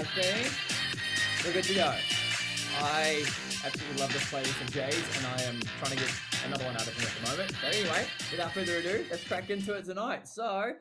I think we're good to go. I absolutely love this playlist of Jay's, and I am trying to get another one out of him at the moment. But anyway, without further ado, let's crack into it tonight. So,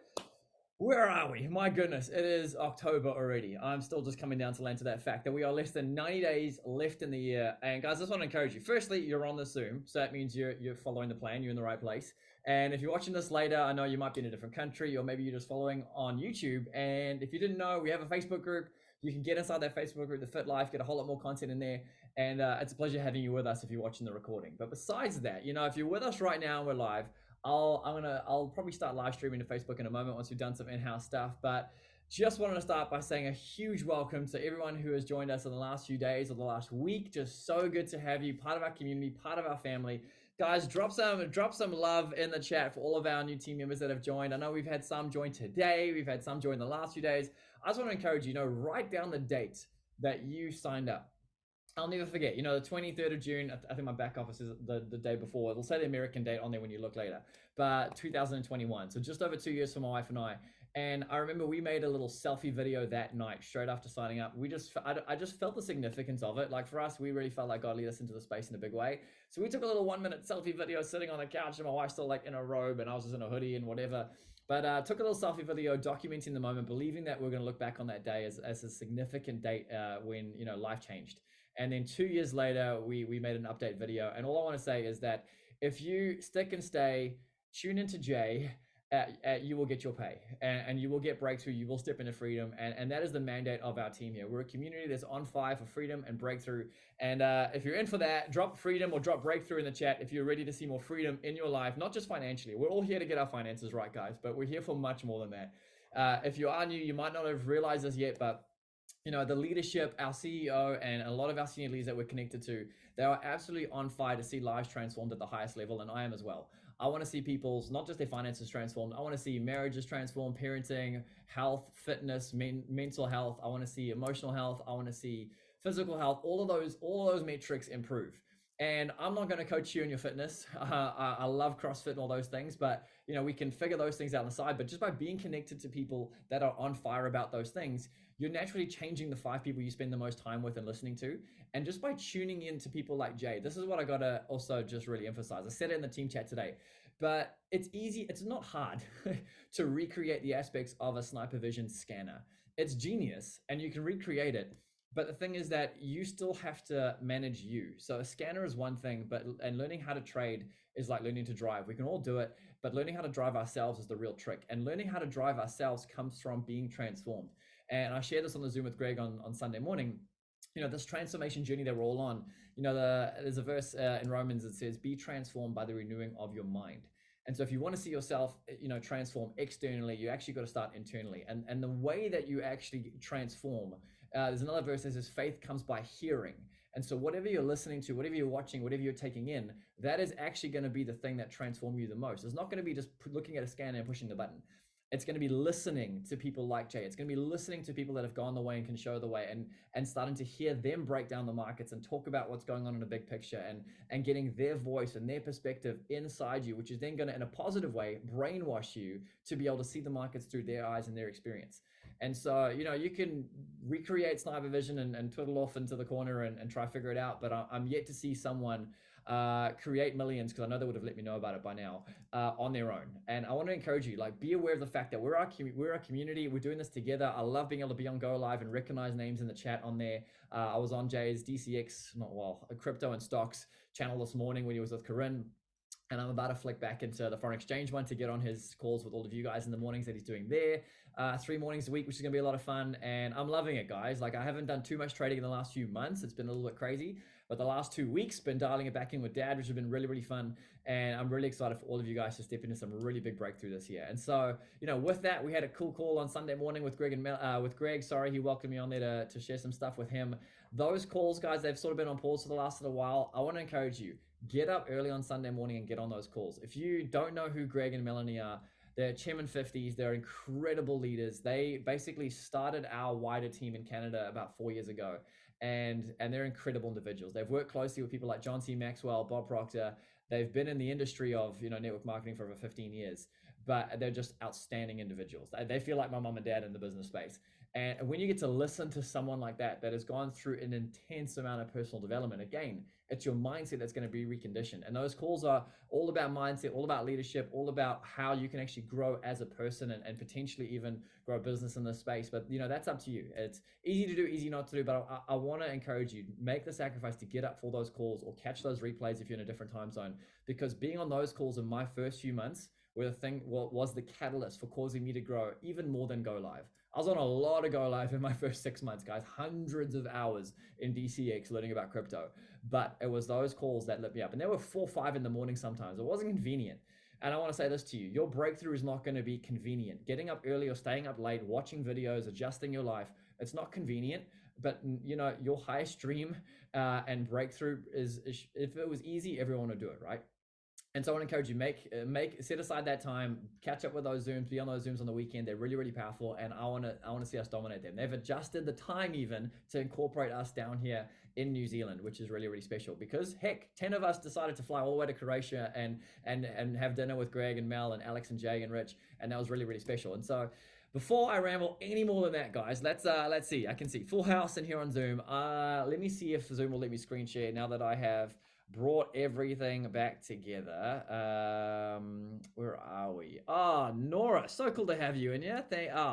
where are we? My goodness, it is October already. I'm still just coming down to land to that fact that we are less than 90 days left in the year. And guys, I just want to encourage you. Firstly, you're on the Zoom, so that means you're following the plan. You're in the right place. And if you're watching this later, I know you might be in a different country, or maybe you're just following on YouTube. And if you didn't know, we have a Facebook group. You can get inside that Facebook group, the Fit Life, get a whole lot more content in there. And it's a pleasure having you with us if you're watching the recording. But besides that, if you're with us right now and we're live, I'll probably start live streaming to Facebook in a moment once we've done some in-house stuff. But just wanted to start by saying a huge welcome to everyone who has joined us in the last few days or the last week. Just so good to have you, part of our community, part of our family. Guys, drop some love in the chat for all of our new team members that have joined. I know we've had some join today. We've had some join the last few days. I just want to encourage you, write down the date that you signed up. I'll never forget, the 23rd of June, I think my back office is the day before. It'll say the American date on there when you look later, but 2021. So just over 2 years for my wife and I. And I remember we made a little selfie video that night, straight after signing up. I just felt the significance of it. Like for us, we really felt like God led us into the space in a big way. So we took a little 1-minute selfie video sitting on the couch, and my wife's still like in a robe and I was just in a hoodie and whatever. But took a little selfie video documenting the moment, believing that we're going to look back on that day as a significant date when, life changed. And then 2 years later, we made an update video. And all I want to say is that if you stick and stay, tune into Jay, you will get your pay and you will get breakthrough. You will step into freedom. And that is the mandate of our team here. We're a community that's on fire for freedom and breakthrough. And if you're in for that, drop freedom or drop breakthrough in the chat if you're ready to see more freedom in your life, not just financially. We're all here to get our finances right, guys, but we're here for much more than that. If you are new, you might not have realized this yet, but the leadership, our CEO, and a lot of our senior leaders that we're connected to, they are absolutely on fire to see lives transformed at the highest level, and I am as well. I want to see people's, not just their finances transformed. I want to see marriages transformed, parenting, health, fitness, mental health. I want to see emotional health. I want to see physical health. All of those metrics improve. And I'm not going to coach you in your fitness. I love CrossFit and all those things, but we can figure those things out on the side. But just by being connected to people that are on fire about those things, you're naturally changing the 5 people you spend the most time with and listening to. And just by tuning in to people like Jay, this is what I got to also just really emphasize. I said it in the team chat today, but it's easy. It's not hard to recreate the aspects of a SniperVision scanner. It's genius and you can recreate it. But the thing is that you still have to manage you. So a scanner is one thing, and learning how to trade is like learning to drive. We can all do it, but learning how to drive ourselves is the real trick. And learning how to drive ourselves comes from being transformed. And I shared this on the Zoom with Greg on Sunday morning. This transformation journey that we're all on, there's a verse in Romans that says, be transformed by the renewing of your mind. And so if you want to see yourself, transform externally, you actually got to start internally. And the way that you actually transform, there's another verse that says faith comes by hearing. And so whatever you're listening to, whatever you're watching, whatever you're taking in, that is actually going to be the thing that transforms you the most. It's not going to be just looking at a scanner and pushing the button. It's going to be listening to people like Jay. It's going to be listening to people that have gone the way and can show the way, and starting to hear them break down the markets and talk about what's going on in a big picture, and getting their voice and their perspective inside you, which is then going to, in a positive way, brainwash you to be able to see the markets through their eyes and their experience. And so, you can recreate SniperVision and twiddle off into the corner and try to figure it out. But I'm yet to see someone create millions, because I know they would have let me know about it by now, on their own. And I want to encourage you, be aware of the fact that we're a community. We're doing this together. I love being able to be on Go Live and recognize names in the chat on there. I was on Jay's crypto and stocks channel this morning when he was with Corinne. And I'm about to flick back into the foreign exchange one to get on his calls with all of you guys in the mornings that he's doing there. 3 mornings a week, which is going to be a lot of fun. And I'm loving it, guys. I haven't done too much trading in the last few months. It's been a little bit crazy. But the last 2 weeks, been dialing it back in with Dad, which has been really, really fun. And I'm really excited for all of you guys to step into some really big breakthrough this year. And so, with that, we had a cool call on Sunday morning with Greg He welcomed me on there to share some stuff with him. Those calls, guys, they've sort of been on pause for the last little while. I want to encourage you, get up early on Sunday morning and get on those calls. If you don't know who Greg and Melanie are, they're Chairman 50s. They're incredible leaders. They basically started our wider team in Canada about 4 years ago. And they're incredible individuals. They've worked closely with people like John C. Maxwell, Bob Proctor. They've been in the industry of network marketing for over 15 years. but they're just outstanding individuals. They feel like my mom and dad in the business space. And when you get to listen to someone like that has gone through an intense amount of personal development, again, it's your mindset that's going to be reconditioned. And those calls are all about mindset, all about leadership, all about how you can actually grow as a person and potentially even grow a business in this space. But that's up to you. It's easy to do, easy not to do. But I want to encourage you, make the sacrifice to get up for those calls or catch those replays if you're in a different time zone. Because being on those calls in my first few months was the catalyst for causing me to grow even more than go live. I was on a lot of go live in my first 6 months, guys, hundreds of hours in DCX learning about crypto. But it was those calls that lit me up. And they were 4 or 5 in the morning sometimes. It wasn't convenient. And I want to say this to you, your breakthrough is not going to be convenient. Getting up early or staying up late, watching videos, adjusting your life, it's not convenient. But your highest dream and breakthrough is, if it was easy, everyone would do it, right? And so I want to encourage you, set aside that time, catch up with those Zooms, be on those Zooms on the weekend. They're really, really powerful. And I want to see us dominate them. They've adjusted the time even to incorporate us down here in New Zealand, which is really, really special because heck, 10 of us decided to fly all the way to Croatia and have dinner with Greg and Mel and Alex and Jay and Rich. And that was really, really special. And so before I ramble any more than that, guys, let's see. I can see full house in here on Zoom. Let me see if Zoom will let me screen share now that I have brought everything back together. Where are we? Nora, so cool to have you in here.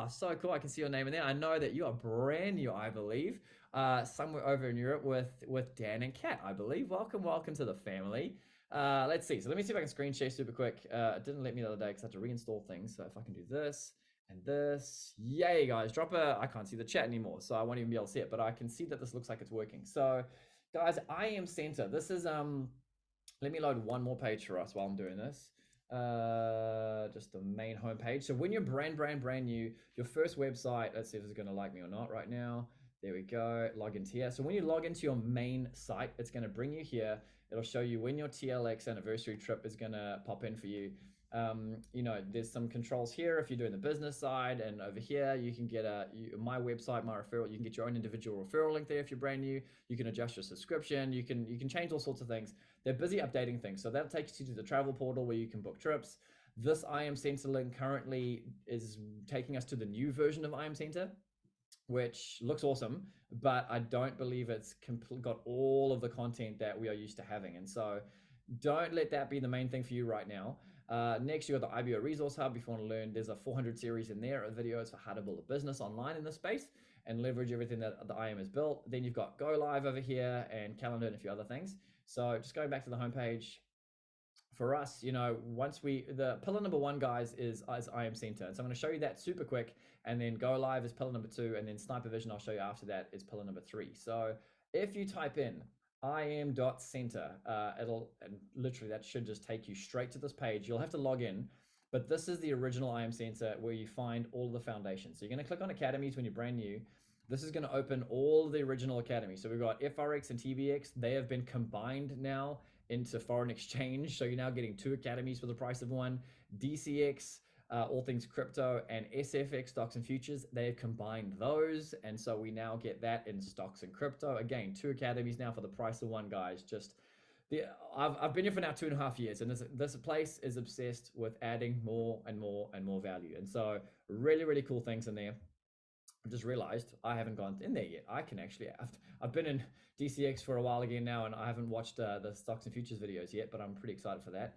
So cool. I can see your name in there. I know that you are brand new, I believe, somewhere over in Europe with Dan and Kat, I believe. Welcome to the family. Let's see. So let me see if I can screen share super quick. It didn't let me the other day because I had to reinstall things. So if I can do this and this, yay, guys. I can't see the chat anymore, so I won't even be able to see it, but I can see that this looks like it's working. So guys, IM Center. This is let me load one more page for us while I'm doing this. Just the main home page. So when you're brand new, your first website, let's see if it's going to like me or not right now. There we go. Log into here. So when you log into your main site, it's going to bring you here. It'll show you when your TLX anniversary trip is going to pop in for you. There's some controls here if you're doing the business side, and over here you can get my website, my referral. You can get your own individual referral link there if you're brand new. You can adjust your subscription. You can change all sorts of things. They're busy updating things, so that takes you to the travel portal where you can book trips. This IM Center link currently is taking us to the new version of IM Center, which looks awesome, but I don't believe it's got all of the content that we are used to having. And so don't let that be the main thing for you right now. Next, you got the IBO Resource Hub. If you want to learn, there's a 400 series in there of videos for how to build a business online in this space and leverage everything that the IM has built. Then you've got Go Live over here and calendar and a few other things. So just going back to the homepage, for us, the pillar number 1, guys, is IM Center. And so I'm going to show you that super quick, and then Go Live is pillar number 2, and then SniperVision I'll show you after that is pillar number 3. So if you type in im.center, and literally that should just take you straight to this page. You'll have to log in, but this is the original IM Center where you find all the foundations. So you're going to click on Academies when you're brand new. This is going to open all the original academies. So we've got FRX and TBX. They have been combined now into foreign exchange. So you're now getting 2 academies for the price of 1. DCX, all things crypto, and SFX, stocks and futures, they have combined those. And so we now get that in stocks and crypto. Again, 2 academies now for the price of 1, guys. I've been here for now 2.5 years, and this place is obsessed with adding more and more and more value. And so really, really cool things in there. I just realized I haven't gone in there yet. I've been in DCX for a while again now, and I haven't watched the stocks and futures videos yet, but I'm pretty excited for that.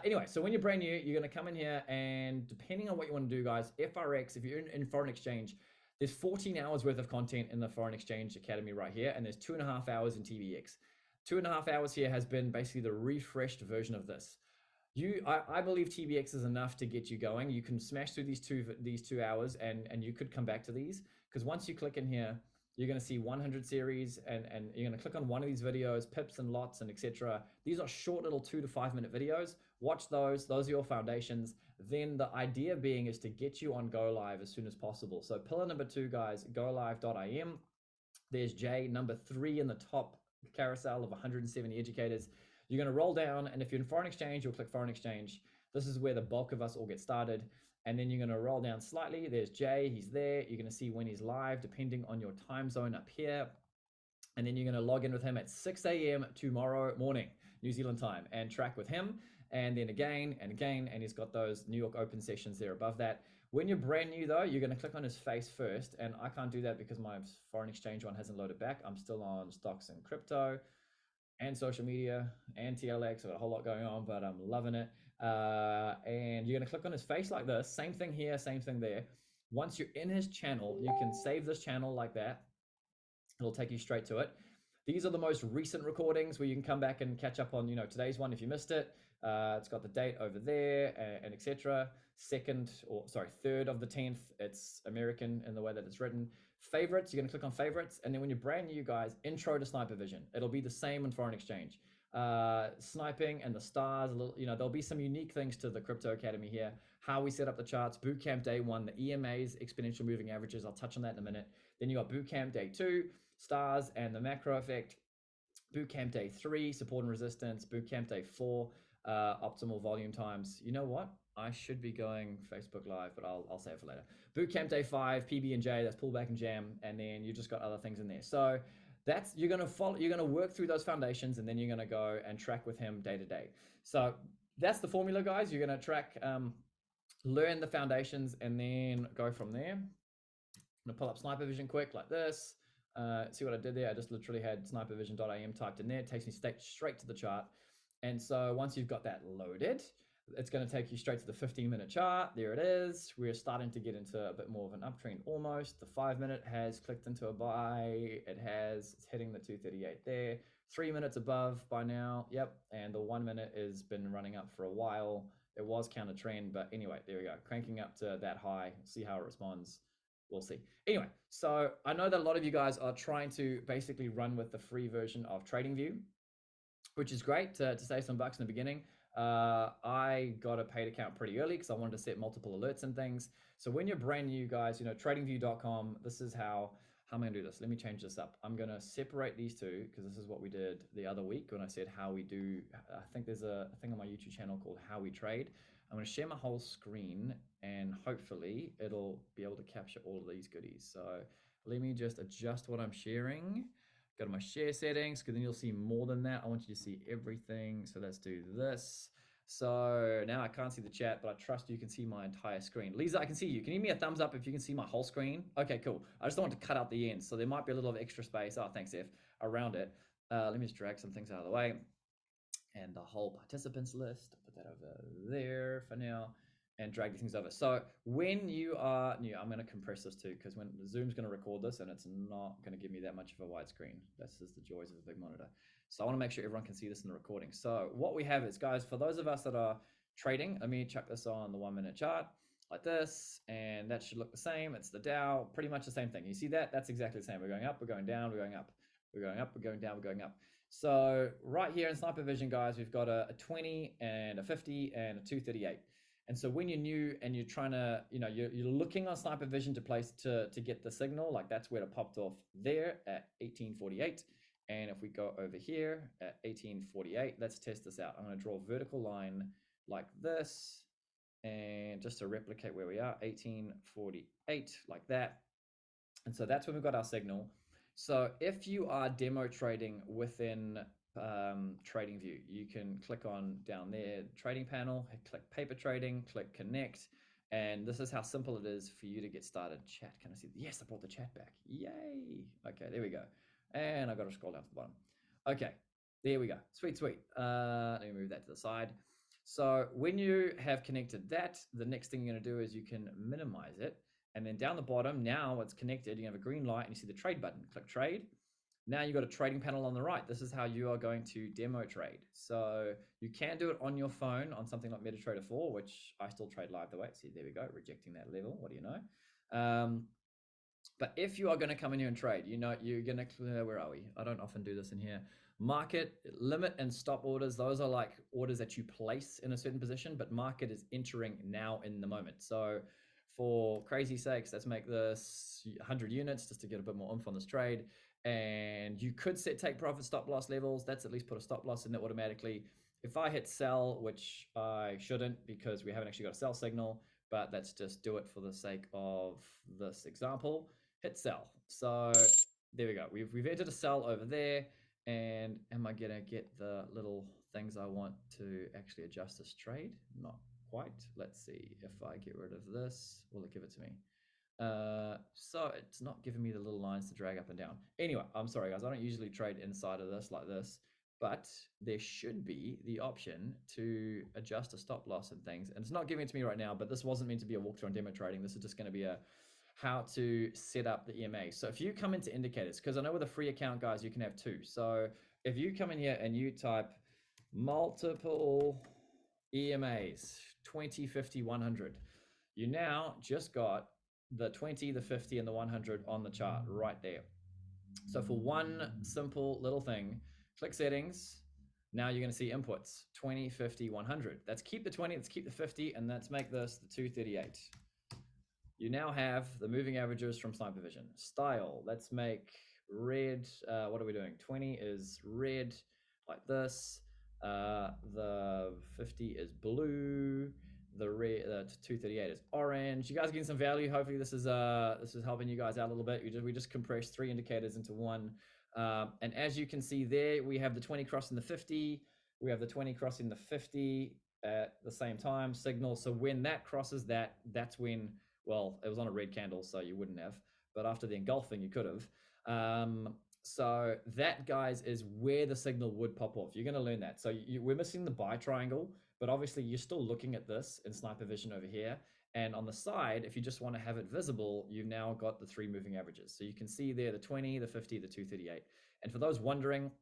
Anyway, so when you're brand new, you're going to come in here, and depending on what you want to do, guys, FRX, if you're in foreign exchange, there's 14 hours worth of content in the foreign exchange academy right here, and there's 2.5 hours in TBX. 2.5 hours here has been basically the refreshed version of this. I believe TBX is enough to get you going. You can smash through these 2 hours, and you could come back to these, because once you click in here, you're going to see 100 series, and you're going to click on one of these videos, pips and lots and etc. These are short little 2 to 5 minute videos. Watch those. Those are your foundations. Then the idea being is to get you on Go Live as soon as possible. So pillar number 2, guys, golive.im. There's J, number 3 in the top carousel of 170 educators. You're going to roll down, and if you're in foreign exchange, you'll click foreign exchange. This is where the bulk of us all get started. And then you're going to roll down slightly. There's Jay, he's there. You're going to see when he's live, depending on your time zone up here. And then you're going to log in with him at 6 a.m. tomorrow morning, New Zealand time, and track with him. and then again and again, and he's got those New York Open sessions there above that. When you're brand new though, you're going to click on his face first, and I can't do that because my foreign exchange one hasn't loaded back. I'm still on stocks and crypto and social media and TLX. I've got a whole lot going on, but I'm loving it. And you're going to click on his face like this. Same thing here, same thing there. Once you're in his channel, you can save this channel like that. It'll take you straight to it. These are the most recent recordings where you can come back and catch up on, today's one if you missed it. It's got the date over there and etc. 3rd of the 10th. It's American in the way that it's written. Favorites, you're going to click on favorites. And then when you're brand new, guys, intro to SniperVision. It'll be the same in foreign exchange. Sniping and the stars, there'll be some unique things to the Crypto Academy here. How we set up the charts, bootcamp day 1, the EMAs, exponential moving averages. I'll touch on that in a minute. Then you got bootcamp day 2, stars and the macro effect. Bootcamp day 3, support and resistance. Bootcamp day 4, optimal volume times. You know what? I should be going Facebook Live, but I'll save it for later. Bootcamp day 5, PB and J, that's pullback and jam, and then you just got other things in there. So you're gonna work through those foundations, and then you're gonna go and track with him day to day. So that's the formula, guys. You're gonna track, learn the foundations, and then go from there. I'm gonna pull up SniperVision quick like this. See what I did there? I just literally had SniperVision.am typed in there. It takes me straight to the chart. And so once you've got that loaded, it's going to take you straight to the 15-minute chart. There it is. We're starting to get into a bit more of an uptrend almost. The 5-minute has clicked into a buy. It's hitting the 238 there. 3 minutes above by now. Yep. And the 1 minute has been running up for a while. It was counter trend, but anyway, there we go. Cranking up to that high. See how it responds. We'll see. Anyway, so I know that a lot of you guys are trying to basically run with the free version of TradingView, which is great to save some bucks in the beginning. I got a paid account pretty early because I wanted to set multiple alerts and things. So when you're brand new, guys, tradingview.com, this is how I'm going to do this. Let me change this up. I'm going to separate these two because this is what we did the other week when I said how we do. I think there's a thing on my YouTube channel called How We Trade. I'm going to share my whole screen and hopefully it'll be able to capture all of these goodies. So let me just adjust what I'm sharing. Go to my share settings because then you'll see more than that. I want you to see everything. So let's do this. So now I can't see the chat, but I trust you can see my entire screen. Leeza, I can see you. Can you give me a thumbs up if you can see my whole screen? Okay, cool. I just don't want to cut out the ends. So there might be a little of extra space. Oh, thanks, F, around it. Let me just drag some things out of the way. And the whole participants list, I'll put that over there for now and drag these things over. So when you are new, I'm going to compress this too because when Zoom's going to record this and it's not going to give me that much of a widescreen. That's just the joys of a big monitor. So I want to make sure everyone can see this in the recording. So what we have is, guys, for those of us that are trading, let me chuck this on the 1 minute chart like this, and that should look the same. It's the Dow, pretty much the same thing. You see that? That's exactly the same. We're going up, we're going down, we're going up, we're going up, we're going down, we're going up. So right here in SniperVision, guys, we've got a 20 and a 50 and a 238. And so when you're new and you're trying to, you're looking on SniperVision to get the signal, like that's where it popped off there at 1848. And if we go over here at 1848, let's test this out. I'm going to draw a vertical line like this and just to replicate where we are, 1848 like that. And so that's when we've got our signal. So if you are demo trading within TradingView, you can click on down there, trading panel, click paper trading, click connect. And this is how simple it is for you to get started. Chat, can I see? Yes, I brought the chat back. Yay. Okay, there we go. And I've got to scroll down to the bottom. Okay, there we go. Sweet, sweet. Let me move that to the side. So when you have connected that, the next thing you're going to do is you can minimize it. And then down the bottom, now it's connected. You have a green light and you see the trade button. Click trade. Now you've got a trading panel on the right. This is how you are going to demo trade. So you can do it on your phone on something like MetaTrader 4, which I still trade live the way. See, there we go, rejecting that level. What do you know? But if you are going to come in here and trade, you're going to, where are we? I don't often do this in here. Market, limit and stop orders. Those are like orders that you place in a certain position, but market is entering now in the moment. So for crazy sakes, let's make this 100 units just to get a bit more oomph on this trade. And you could take profit stop loss levels. That's at least put a stop loss in there automatically. If I hit sell, which I shouldn't because we haven't actually got a sell signal, but let's just do it for the sake of this example. Hit sell. So there we go. We've entered a sell over there. And am I gonna get the little things I want to actually adjust this trade. Not quite. Let's see if I get rid of this, will it give it to me? So it's not giving me the little lines to drag up and down. Anyway, I'm sorry guys, I don't usually trade inside of this like this, but there should be the option to adjust a stop loss and things. And it's not giving it to me right now, but this wasn't meant to be a walkthrough on demo trading. This is just going to be a how to set up the EMA. So if you come into indicators, because I know with a free account, guys, you can have two. So if you come in here and you type multiple EMAs, 20, 50, 100, you now just got the 20, the 50, and the 100 on the chart right there. So for one simple little thing, click settings. Now you're going to see inputs, 20, 50, 100. Let's keep the 20, let's keep the 50, and let's make this the 238. You now have the moving averages from SniperVision. Style, let's make red. What are we doing? 20 is red, like this. The 50 is blue. The 238 is orange. You guys are getting some value. Hopefully this is helping you guys out a little bit. We just compressed 3 indicators into one. And as you can see there, we have the 20 crossing the 50. We have the 20 crossing the 50 at the same time signal. So when that crosses that, that's when, well, it was on a red candle, so you wouldn't have, but after the engulfing, you could have. So that, guys, is where the signal would pop off. You're going to learn that. So we're missing the buy triangle, but obviously you're still looking at this in SniperVision over here. And on the side, if you just want to have it visible, you've now got the 3 moving averages. So you can see there the 20, the 50, the 238. And for those wondering,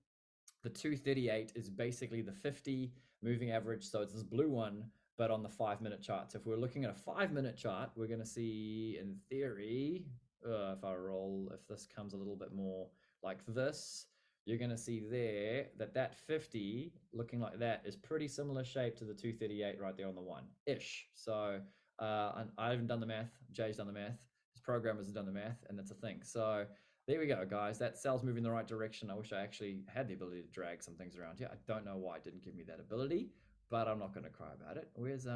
the 238 is basically the 50 moving average. So it's this blue one, but on the 5-minute chart. So if we're looking at a 5-minute chart, we're going to see, in theory, if this comes a little bit more like this, you're going to see there that 50 looking like that is pretty similar shape to the 238 right there on the one-ish. So I haven't done the math. Jay's done the math. His programmers have done the math, and that's a thing. So there we go, guys. That cell's moving in the right direction. I wish I actually had the ability to drag some things around here. I don't know why it didn't give me that ability, but I'm not going to cry about it. Where's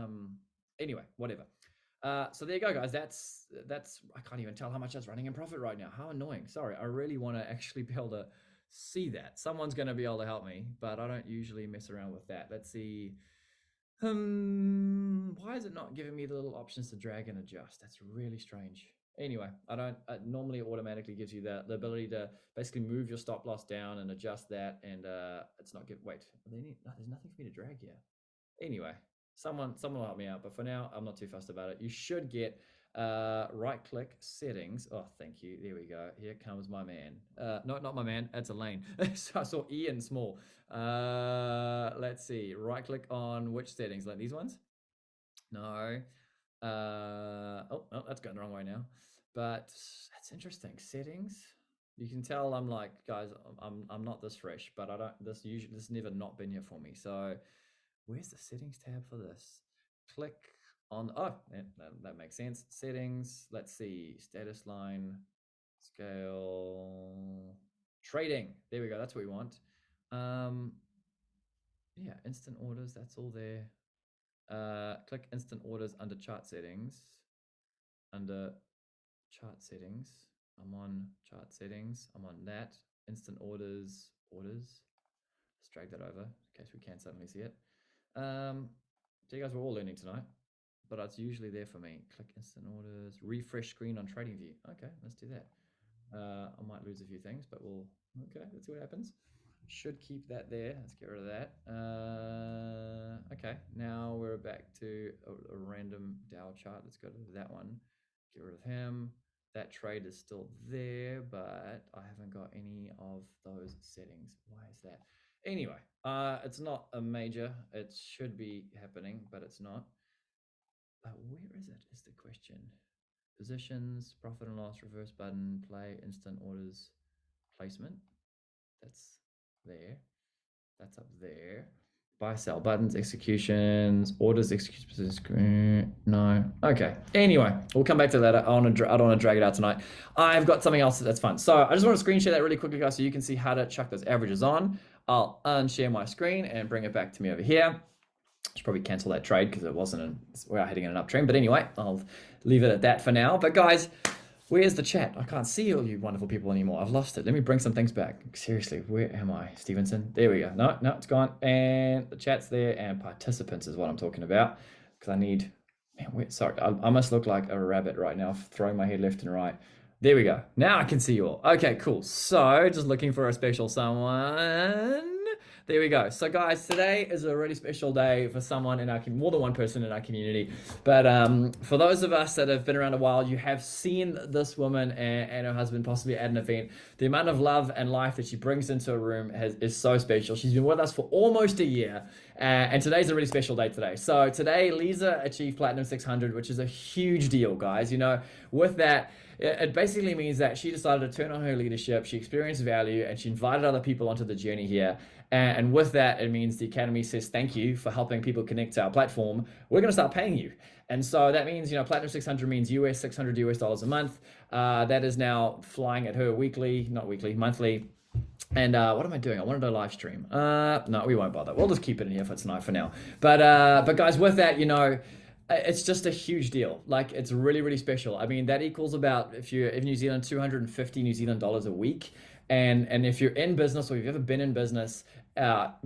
anyway, whatever. So there you go, guys. That's I can't even tell how much that's running in profit right now. How annoying. Sorry, I really want to actually be able to see that. Someone's going to be able to help me, but I don't usually mess around with that. Let's see. Why is it not giving me the little options to drag and adjust? That's really strange. Anyway, I don't normally it automatically gives you the ability to basically move your stop loss down and adjust that, and it's not give. Wait, there's nothing for me to drag here. Anyway, someone will help me out, but for now I'm not too fussed about it. You should get right click settings. Oh, thank you. There we go. Here comes my man. No, not my man. That's Elaine. So I saw Ian small. Let's see. Right click on which settings? Like these ones? No. Oh, that's going the wrong way now. But that's interesting. Settings. You can tell I'm like, guys, I'm not this fresh, but I don't. This never not been here for me. So where's the settings tab for this? Click on, that makes sense. Settings, let's see, status line, scale, trading. There we go, that's what we want. Yeah, instant orders, that's all there. Click instant orders under chart settings. Under chart settings, I'm on chart settings, I'm on that. Instant orders. Let's drag that over in case we can't suddenly see it. So you guys were all learning tonight, but it's usually there for me. Click instant orders, refresh screen on TradingView. Okay, let's do that. I might lose a few things, but okay, let's see what happens. Should keep that there. Let's get rid of that. Okay, now we're back to a random Dow chart. Let's go to that one. Get rid of him. That trade is still there, but I haven't got any of those settings. Why is that? Anyway, it's not a major. It should be happening, but it's not. Where is it is the question. Positions, profit and loss, reverse button, play, instant orders, placement. That's there. That's up there. Buy, sell buttons, executions, orders, executions, no. Okay. Anyway, we'll come back to that. I don't want to drag it out tonight. I've got something else that's fun. So I just want to screen share that really quickly, guys, so you can see how to chuck those averages on. I'll unshare my screen and bring it back to me over here. Should probably cancel that trade because it wasn't we're heading in an uptrend. But anyway, I'll leave it at that for now. But guys, Where's the chat? I can't see all you wonderful people anymore. I've lost it. Let me bring some things back. Seriously, where am I? Stevenson. There we go. No, no, it's gone. And the chat's there, and participants is what I'm talking about. Because I need. Man, sorry, I must look like a rabbit right now, throwing my head left and right. There we go. Now I can see you all. Okay, cool. So, just looking for a special someone. There we go. So, guys, today is a really special day for someone in our more than one person in our community. But for those of us that have been around a while, you have seen this woman and her husband possibly at an event. The amount of love and life that she brings into a room is so special. She's been with us for almost a year, and today's a really special day today. So today, Leeza achieved Platinum 600, which is a huge deal, guys. You know, with that, it basically means that she decided to turn on her leadership, she experienced value, and she invited other people onto the journey here. And with that, it means the Academy says thank you for helping people connect to our platform. We're going to start paying you. And so that means, you know, Platinum 600 means US $600 a month. That is now flying at her weekly, not weekly, monthly. And what am I doing? I wanted a live stream. No, we won't bother. We'll just keep it in here for tonight for now. But guys, with that, you know, it's just a huge deal. Like, it's really, really special. I mean, that equals about, if you're in New Zealand, 250 New Zealand dollars a week. And if you're in business or you've ever been in business,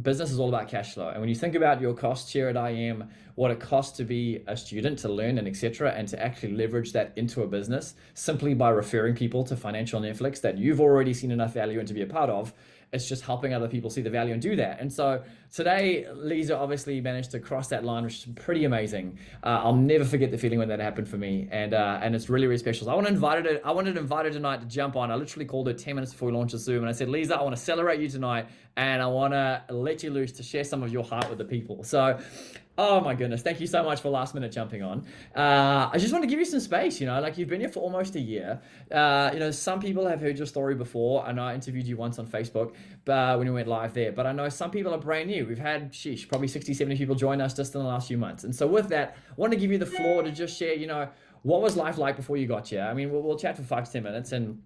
business is all about cash flow. And when you think about your costs here at IM, what it costs to be a student, to learn and etc., and to actually leverage that into a business simply by referring people to financial Netflix that you've already seen enough value in to be a part of, it's just helping other people see the value and do that. And so today, Leeza obviously managed to cross that line, which is pretty amazing. I'll never forget the feeling when that happened for me, and it's really, really special. So I wanted to invite her tonight to jump on. I literally called her 10 minutes before we launched the Zoom, and I said, Leeza, I want to celebrate you tonight, and I want to let you loose to share some of your heart with the people. So, oh my goodness, thank you so much for last minute jumping on. I just want to give you some space, you know, like you've been here for almost a year. You know, some people have heard your story before. I know I interviewed you once on Facebook when we went live there, but I know some people are brand new. We've had, probably 60, 70 people join us just in the last few months. And so with that, I want to give you the floor to just share, you know, what was life like before you got here? I mean, we'll chat for 5 to 10 minutes. And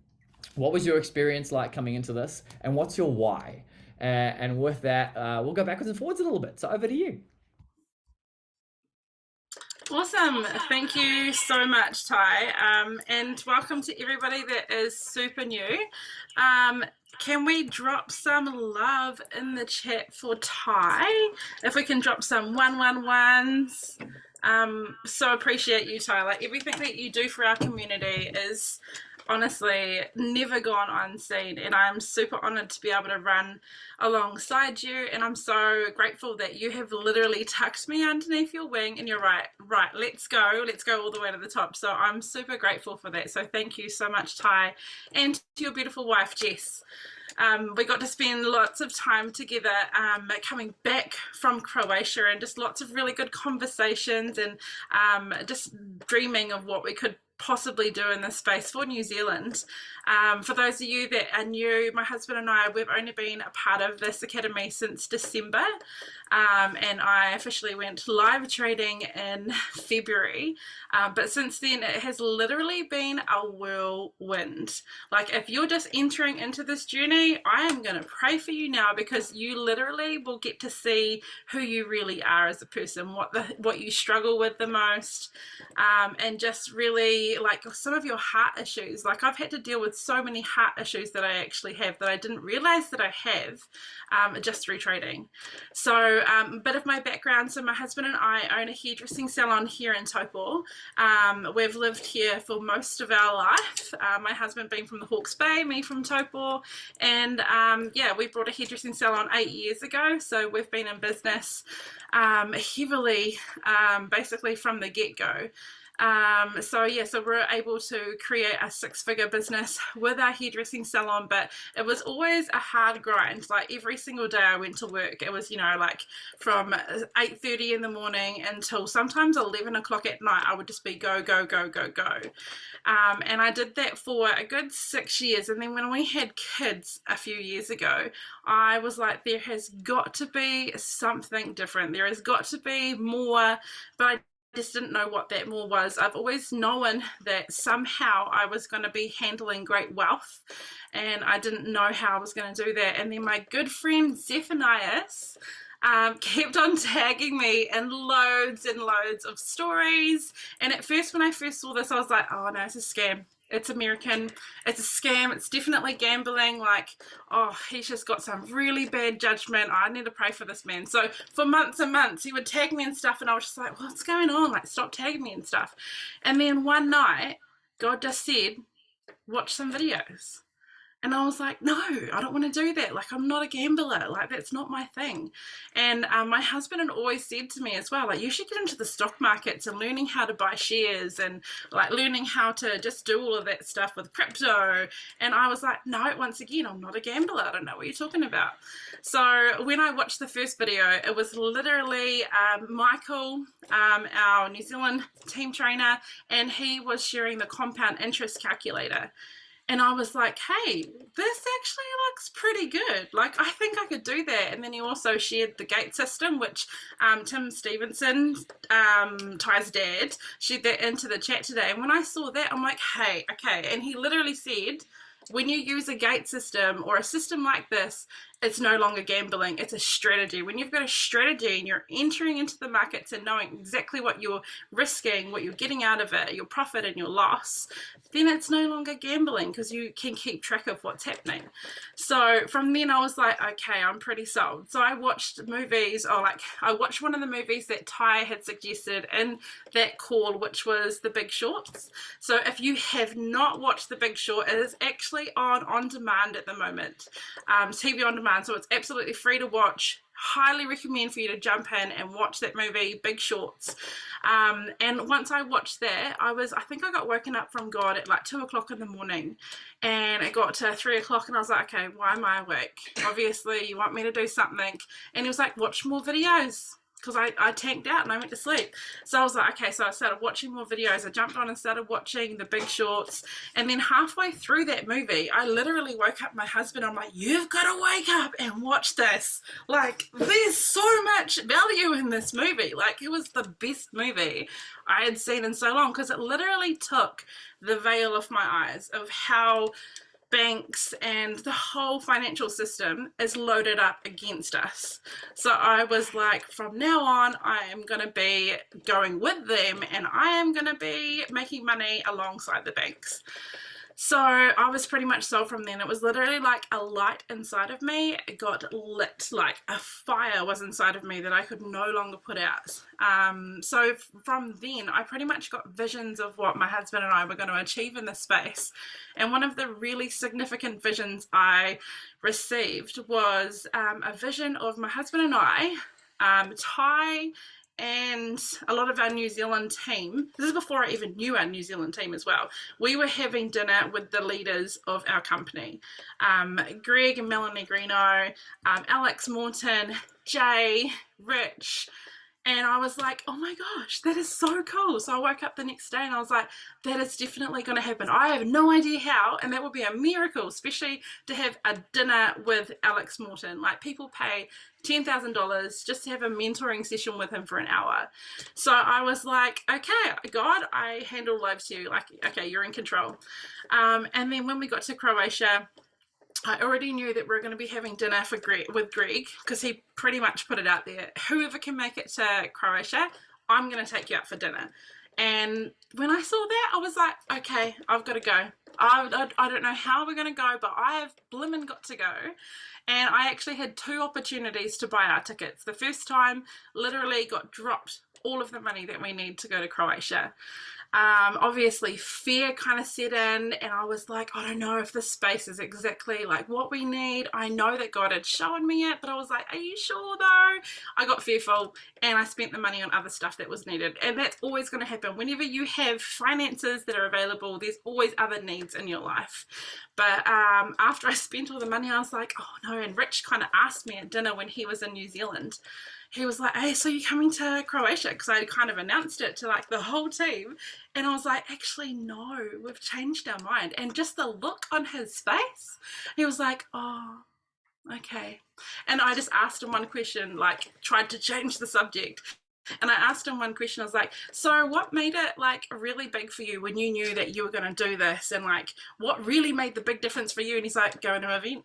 what was your experience like coming into this? And what's your why? And with that, we'll go backwards and forwards a little bit. So over to you. Awesome. Thank you so much, Ty. And welcome to everybody that is super new. Can we drop some love in the chat for Ty? If we can drop some 111s. So appreciate you, Ty. Like, everything that you do for our community is honestly never gone unseen, and I'm super honored to be able to run alongside you, and I'm so grateful that you have literally tucked me underneath your wing and you're right, let's go all the way to the top. So I'm super grateful for that. So thank you so much, Ty, and to your beautiful wife, Jess. We got to spend lots of time together coming back from Croatia, and just lots of really good conversations, and just dreaming of what we could possibly do in this space for New Zealand. For those of you that are new, my husband and I, we've only been a part of this academy since December, and I officially went live trading in February, but since then it has literally been a whirlwind. Like, if you're just entering into this journey, I am going to pray for you now, because you literally will get to see who you really are as a person, what you struggle with the most, and just really, like, some of your heart issues. Like, I've had to deal with so many heart issues that I actually have that I didn't realize that I have, just through trading. So a bit of my background. So my husband and I own a hairdressing salon here in Taupo. We've lived here for most of our life. My husband being from the Hawke's Bay, me from Taupo, and yeah, we brought a hairdressing salon 8 years ago. So we've been in business heavily, basically from the get-go. So we're able to create a 6-figure business with our hairdressing salon, but it was always a hard grind. Like, every single day I went to work, it was, you know, like from 8:30 in the morning until sometimes 11 o'clock at night. I would just be go. And I did that for a good 6 years. And then when we had kids a few years ago, I was like, there has got to be something different. There has got to be more, but I just didn't know what that more was. I've always known that somehow I was going to be handling great wealth, and I didn't know how I was going to do that. And then my good friend Zephaniah kept on tagging me in loads and loads of stories. And at first, when I first saw this, I was like, oh no, it's a scam. It's American. It's a scam. It's definitely gambling. Like, oh, he's just got some really bad judgment. I need to pray for this man. So for months and months, he would tag me and stuff, and I was just like, what's going on? Like, stop tagging me and stuff. And then one night, God just said, watch some videos. And I was like, no, I don't want to do that. Like, I'm not a gambler. Like, that's not my thing. And my husband had always said to me as well, like, you should get into the stock markets and learning how to buy shares and like learning how to just do all of that stuff with crypto. And I was like, no, once again, I'm not a gambler. I don't know what you're talking about. So when I watched the first video, it was literally Michael, our New Zealand team trainer, and he was sharing the compound interest calculator. And I was like, hey, this actually looks pretty good. Like, I think I could do that. And then he also shared the gate system, which Tim Stevenson, Ty's dad, shared that into the chat today. And when I saw that, I'm like, hey, okay. And he literally said, when you use a gate system or a system like this, it's no longer gambling, it's a strategy. When you've got a strategy and you're entering into the markets and knowing exactly what you're risking, what you're getting out of it, your profit and your loss, then it's no longer gambling because you can keep track of what's happening. So from then I was like, okay, I'm pretty sold. So I watched movies, or like I watched one of the movies that Ty had suggested in that call, which was The Big Shorts. So if you have not watched The Big Short, it is actually on demand at the moment, TV on demand. So it's absolutely free to watch. Highly recommend for you to jump in and watch that movie, Big Shorts. And once I watched that, I think I got woken up from God at like 2 o'clock in the morning, and it got to 3 o'clock, and I was like, okay, why am I awake? Obviously, you want me to do something. And he was like, watch more videos, because I tanked out and I went to sleep. So I was like, okay, so I started watching more videos. I jumped on and started watching The Big Shorts. And then halfway through that movie, I literally woke up my husband. I'm like, you've got to wake up and watch this. Like, there's so much value in this movie. Like, it was the best movie I had seen in so long, because it literally took the veil off my eyes of how banks and the whole financial system is loaded up against us. So I was like, from now on, I am going to be going with them, and I am going to be making money alongside the banks. So I was pretty much sold from then. It was literally like a light inside of me. It got lit, like a fire was inside of me that I could no longer put out. So from then, I pretty much got visions of what my husband and I were going to achieve in this space. And one of the really significant visions I received was a vision of my husband and I, Ty, and a lot of our New Zealand team. This is before I even knew our New Zealand team as well. We were having dinner with the leaders of our company. Greg and Melanie Greeno, Alex, Morton, Jay, Rich. And I was like, oh my gosh, that is so cool. So I woke up the next day and I was like, that is definitely going to happen. I have no idea how, and that would be a miracle, especially to have a dinner with Alex Morton. Like, people pay $10,000 just to have a mentoring session with him for an hour. So I was like, okay, God, I hand all lives to you. Like, okay, you're in control. And then when we got to Croatia, I already knew that we were going to be having dinner with Greg, because he pretty much put it out there. Whoever can make it to Croatia, I'm going to take you out for dinner. And when I saw that, I was like, okay, I've got to go. I don't know how we're going to go, but I have blimmin' got to go. And I actually had 2 opportunities to buy our tickets. The first time, literally got dropped all of the money that we need to go to Croatia. Obviously fear kind of set in, and I was like, I don't know if this space is exactly like what we need. I know that God had shown me it, but I was like, are you sure though? I got fearful, and I spent the money on other stuff that was needed. And that's always going to happen. Whenever you have finances that are available, there's always other needs in your life. But after I spent all the money, I was like, oh no. And Rich kind of asked me at dinner when he was in New Zealand. He was like, hey, so you're coming to Croatia? Because I kind of announced it to like the whole team. And I was like, actually, no, we've changed our mind. And just the look on his face, he was like, oh, okay. And I just asked him one question, like tried to change the subject. And I asked him one question. I was like, so what made it like really big for you when you knew that you were going to do this? And like, what really made the big difference for you? And he's like, going to an event.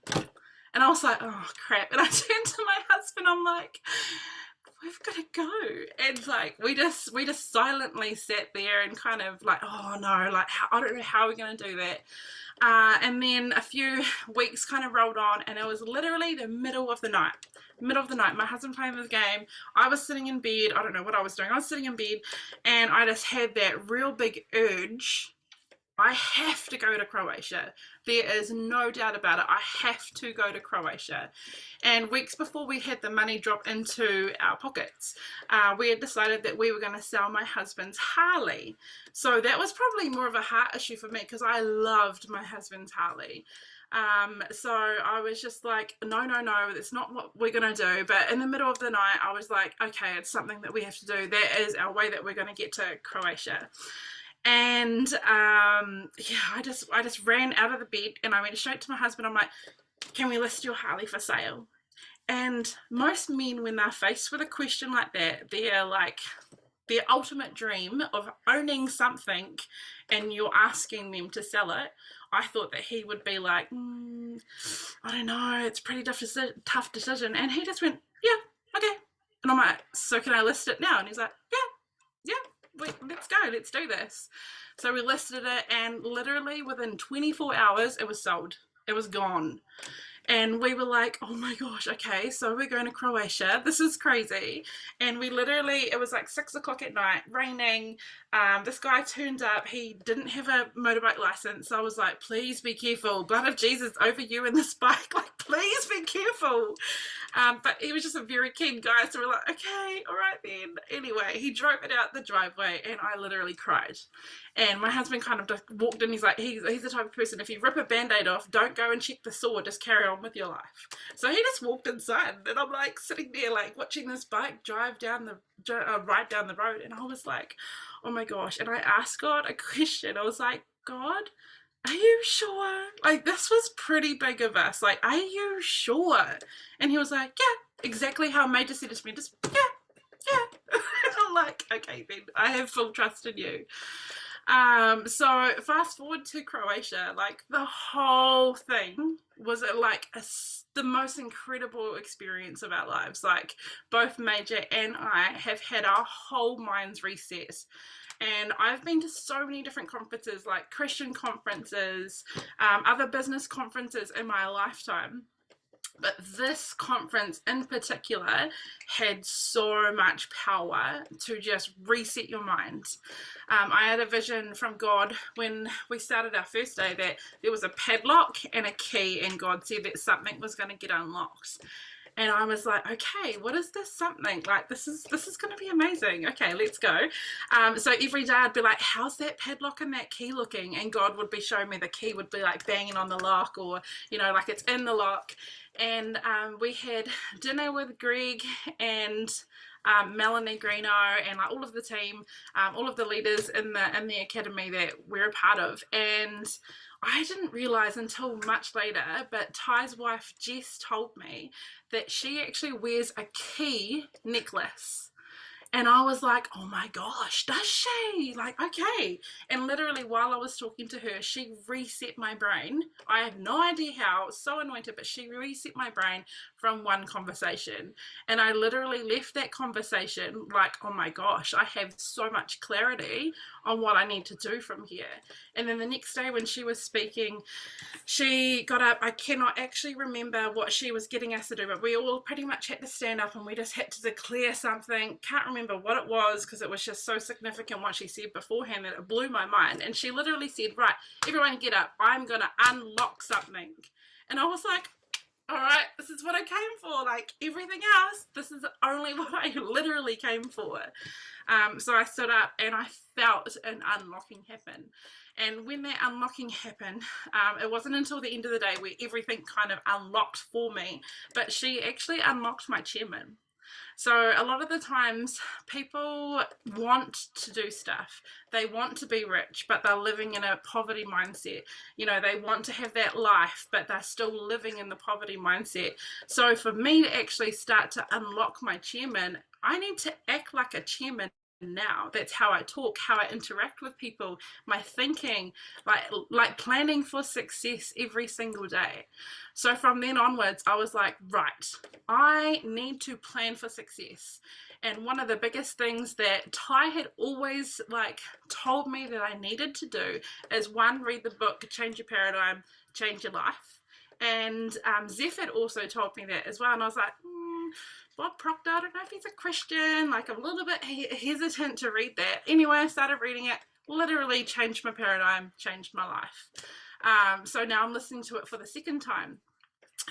And I was like, oh crap. And I turned to my husband, I'm like, we've got to go. And like we just silently sat there and kind of like, oh no, like I don't know how we're going to do that. And then a few weeks kind of rolled on, and it was literally the middle of the night. My husband playing the game, I was sitting in bed. I don't know what I was doing. I was sitting in bed, and I just had that real big urge. I have to go to Croatia. There is no doubt about it. I have to go to Croatia. And weeks before we had the money drop into our pockets, we had decided that we were going to sell my husband's Harley. So that was probably more of a heart issue for me, because I loved my husband's Harley. So I was just like, no, that's not what we're going to do. But in the middle of the night, I was like, okay, it's something that we have to do. That is our way that we're going to get to Croatia. And yeah, I just ran out of the bed and I went straight to my husband. I'm like, can we list your Harley for sale? And most men, when they're faced with a question like that, they're like, their ultimate dream of owning something and you're asking them to sell it. I thought that he would be like, I don't know, it's a pretty tough decision. And he just went, yeah, okay. And I'm like, so can I list it now? And he's like, yeah, let's go, let's do this. So we listed it, and literally within 24 hours it was sold. It was gone. And we were like, oh my gosh, okay, so we're going to Croatia. This is crazy. And we literally, it was like 6 o'clock at night, raining. This guy turned up. He didn't have a motorbike license. So I was like, please be careful. Blood of Jesus over you in this bike. Like, please be careful. But he was just a very keen guy. So we're like, okay, all right then. Anyway, he drove it out the driveway and I literally cried. And my husband kind of just walked in. He's like, he's the type of person, if you rip a Band-Aid off, don't go and check the sore, just carry on with your life. So he just walked inside, and I'm like sitting there like watching this bike drive down right down the road. And I was like, oh my gosh. And I asked God a question. I was like, God, are you sure? Like, this was pretty big of us. Like, are you sure? And he was like, yeah, exactly how Major said it to me. Just, yeah. I'm like, okay, then I have full trust in you. So fast forward to Croatia, like the whole thing was like the most incredible experience of our lives. Like both Major and I have had our whole minds reset. And I've been to so many different conferences, like Christian conferences, other business conferences in my lifetime. But this conference in particular had so much power to just reset your mind. I had a vision from God when we started our first day that there was a padlock and a key, and God said that something was going to get unlocked. And I was like, okay, what is this something? Like, this is going to be amazing. Okay, let's go. So every day I'd be like, how's that padlock and that key looking? And God would be showing me the key would be like banging on the lock, or, you know, like it's in the lock. And we had dinner with Greg and Melanie Greeno and like all of the team, all of the leaders in the academy that we're a part of. And I didn't realize until much later, but Ty's wife Jess told me that she actually wears a key necklace. And I was like, oh my gosh, does she? Like, okay. And literally while I was talking to her, she reset my brain. I have no idea how, I was so anointed, but she reset my brain from one conversation. And I literally left that conversation like, oh my gosh, I have so much clarity on what I need to do from here. And then the next day when she was speaking, she got up. I cannot actually remember what she was getting us to do, but we all pretty much had to stand up and we just had to declare something. Can't remember what it was because it was just so significant what she said beforehand that it blew my mind. And she literally said, right, everyone get up. I'm going to unlock something. And I was like, all right, this is what I came for. Like everything else, this is only what I literally came for. So I stood up and I felt an unlocking happen. And when that unlocking happened, it wasn't until the end of the day where everything kind of unlocked for me, but she actually unlocked my chairman. So a lot of the times people want to do stuff. They want to be rich, but they're living in a poverty mindset. You know, they want to have that life, but they're still living in the poverty mindset. So for me to actually start to unlock my chairman, I need to act like a chairman now. That's how I talk, how I interact with people, my thinking, like planning for success every single day. So from then onwards, I was like, right, I need to plan for success. And one of the biggest things that Ty had always like told me that I needed to do is, one, read the book Change Your Paradigm, Change Your Life. And Zeph had also told me that as well. And I was like, Bob Proctor, I don't know if he's a Christian. Like, I'm a little bit hesitant to read that. Anyway, I started reading it, literally changed my paradigm, changed my life. So now I'm listening to it for the second time.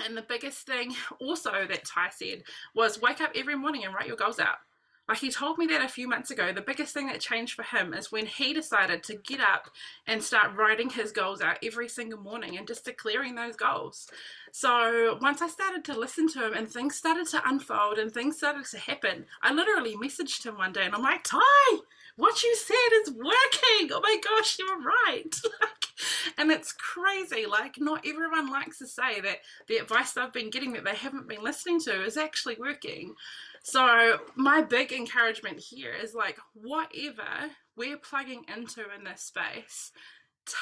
And the biggest thing also that Ty said was, wake up every morning and write your goals out. Like, he told me that a few months ago. The biggest thing that changed for him is when he decided to get up and start writing his goals out every single morning and just declaring those goals. So once I started to listen to him and things started to unfold and things started to happen, I literally messaged him one day and I'm like, Ty, what you said is working. Oh my gosh, you're right. And it's crazy. Like, not everyone likes to say that the advice I've been getting that they haven't been listening to is actually working. So my big encouragement here is, like, whatever we're plugging into in this space,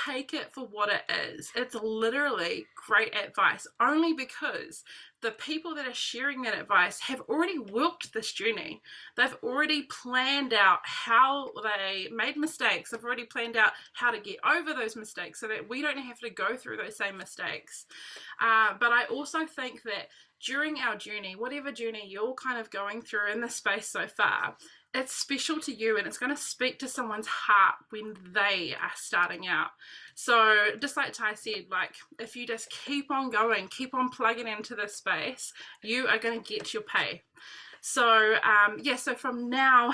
take it for what it is. It's literally great advice, only because the people that are sharing that advice have already walked this journey. They've already planned out how they made mistakes. They've already planned out how to get over those mistakes so that we don't have to go through those same mistakes. But I also think that during our journey, whatever journey you're kind of going through in this space so far, it's special to you and it's going to speak to someone's heart when they are starting out. So just like Ty said, like, if you just keep on going, keep on plugging into this space, you are going to get your pay. So so from now,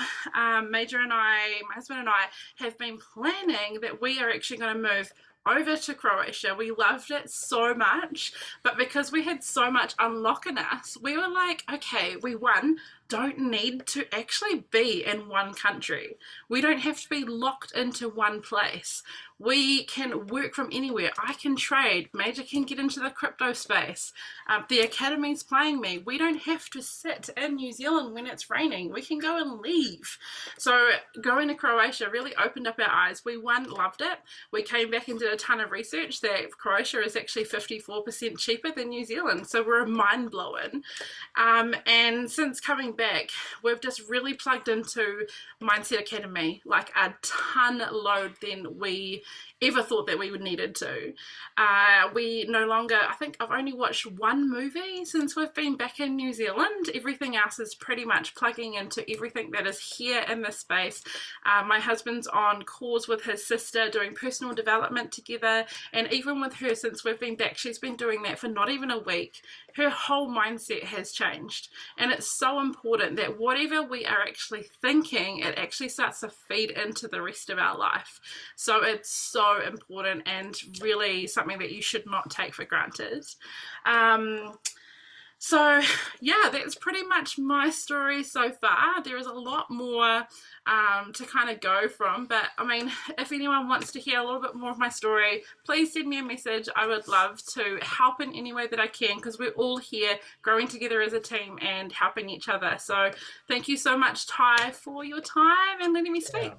Major and I, my husband and I, have been planning that we are actually going to move over to Croatia. We loved it so much, but because we had so much unlock in us, we were like, okay, we don't need to actually be in one country. We don't have to be locked into one place. We can work from anywhere. I can trade. Major can get into the crypto space. The academy's paying me. We don't have to sit in New Zealand when it's raining. We can go and leave. So going to Croatia really opened up our eyes. We, loved it. We came back and did a ton of research that Croatia is actually 54% cheaper than New Zealand. So we're mind blown. And since coming back, we've just really plugged into Mindset Academy, like a ton load than we ever thought that we would needed to. We no longer, I think I've only watched one movie since we've been back in New Zealand. Everything else is pretty much plugging into everything that is here in this space. My husband's on calls with his sister doing personal development together, and even with her, since we've been back, she's been doing that for not even a week. Her whole mindset has changed, and it's so important that whatever we are actually thinking, it actually starts to feed into the rest of our life. So it's so important and really something that you should not take for granted. So yeah, that's pretty much my story so far. There is a lot more to kind of go from, but I mean, if anyone wants to hear a little bit more of my story, please send me a message. I would love to help in any way that I can, because we're all here growing together as a team and helping each other. So thank you so much, Ty, for your time and letting me speak. Yeah.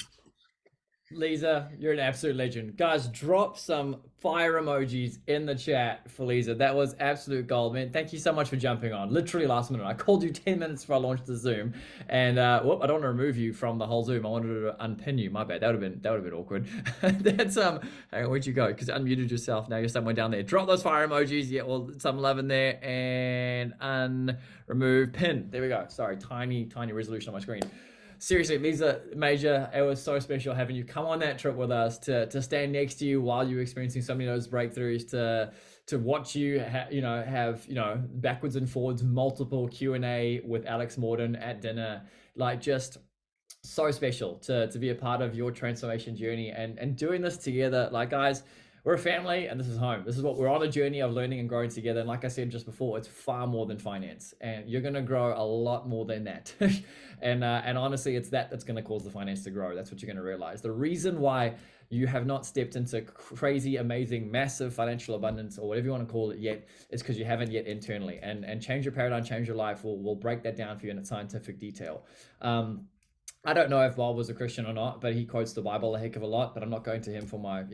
Leeza, you're an absolute legend. Guys, drop some fire emojis in the chat for Leeza. That was absolute gold, man. Thank you so much for jumping on. Literally last minute. I called you 10 minutes before I launched the Zoom. And I don't want to remove you from the whole Zoom. I wanted to unpin you. My bad. That would have been awkward. That's hang on, where'd you go? Because you unmuted yourself. Now you're somewhere down there. Drop those fire emojis. Yeah, well, some love in there. And remove pin. There we go. Sorry, tiny resolution on my screen. Seriously, Leeza, Major, it was so special having you come on that trip with us, to stand next to you while you were experiencing so many of those breakthroughs, to watch you have backwards and forwards multiple Q&A with Alex Morton at dinner. Like, just so special to be a part of your transformation journey and doing this together. Like, guys, we're a family and this is home. This is what we're on, a journey of learning and growing together. And like I said just before, it's far more than finance, and you're going to grow a lot more than that. and honestly, it's that's going to cause the finance to grow. That's what you're going to realize. The reason why you have not stepped into crazy, amazing, massive financial abundance, or whatever you want to call it, yet, is because you haven't yet internally. And change your paradigm, change your life will break that down for you in a scientific detail. I don't know if Bob was a Christian or not, but he quotes the Bible a heck of a lot. But I'm not going to him for my,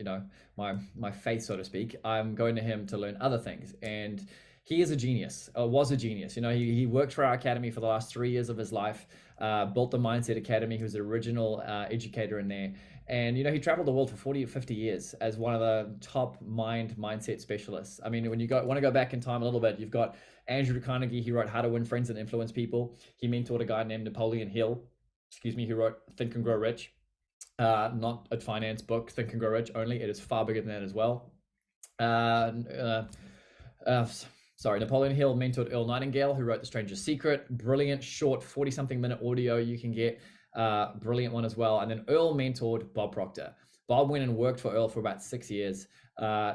my faith, so to speak. I'm going to him to learn other things. And he is a genius, or was a genius. He worked for our academy for the last 3 years of his life. Built the Mindset Academy. He was the original educator in there. And he traveled the world for 40 or 50 years as one of the top mindset specialists. I mean, when you want to go back in time a little bit, you've got Andrew Carnegie. He wrote How to Win Friends and Influence People. He mentored a guy named Napoleon Hill, who wrote Think and Grow Rich. Not a finance book, Think and Grow Rich only. It is far bigger than that as well. Uh, uh, uh, Napoleon Hill mentored Earl Nightingale, who wrote The Stranger's Secret. Brilliant, short, 40-something minute audio you can get. Brilliant one as well. And then Earl mentored Bob Proctor. Bob went and worked for Earl for about 6 years,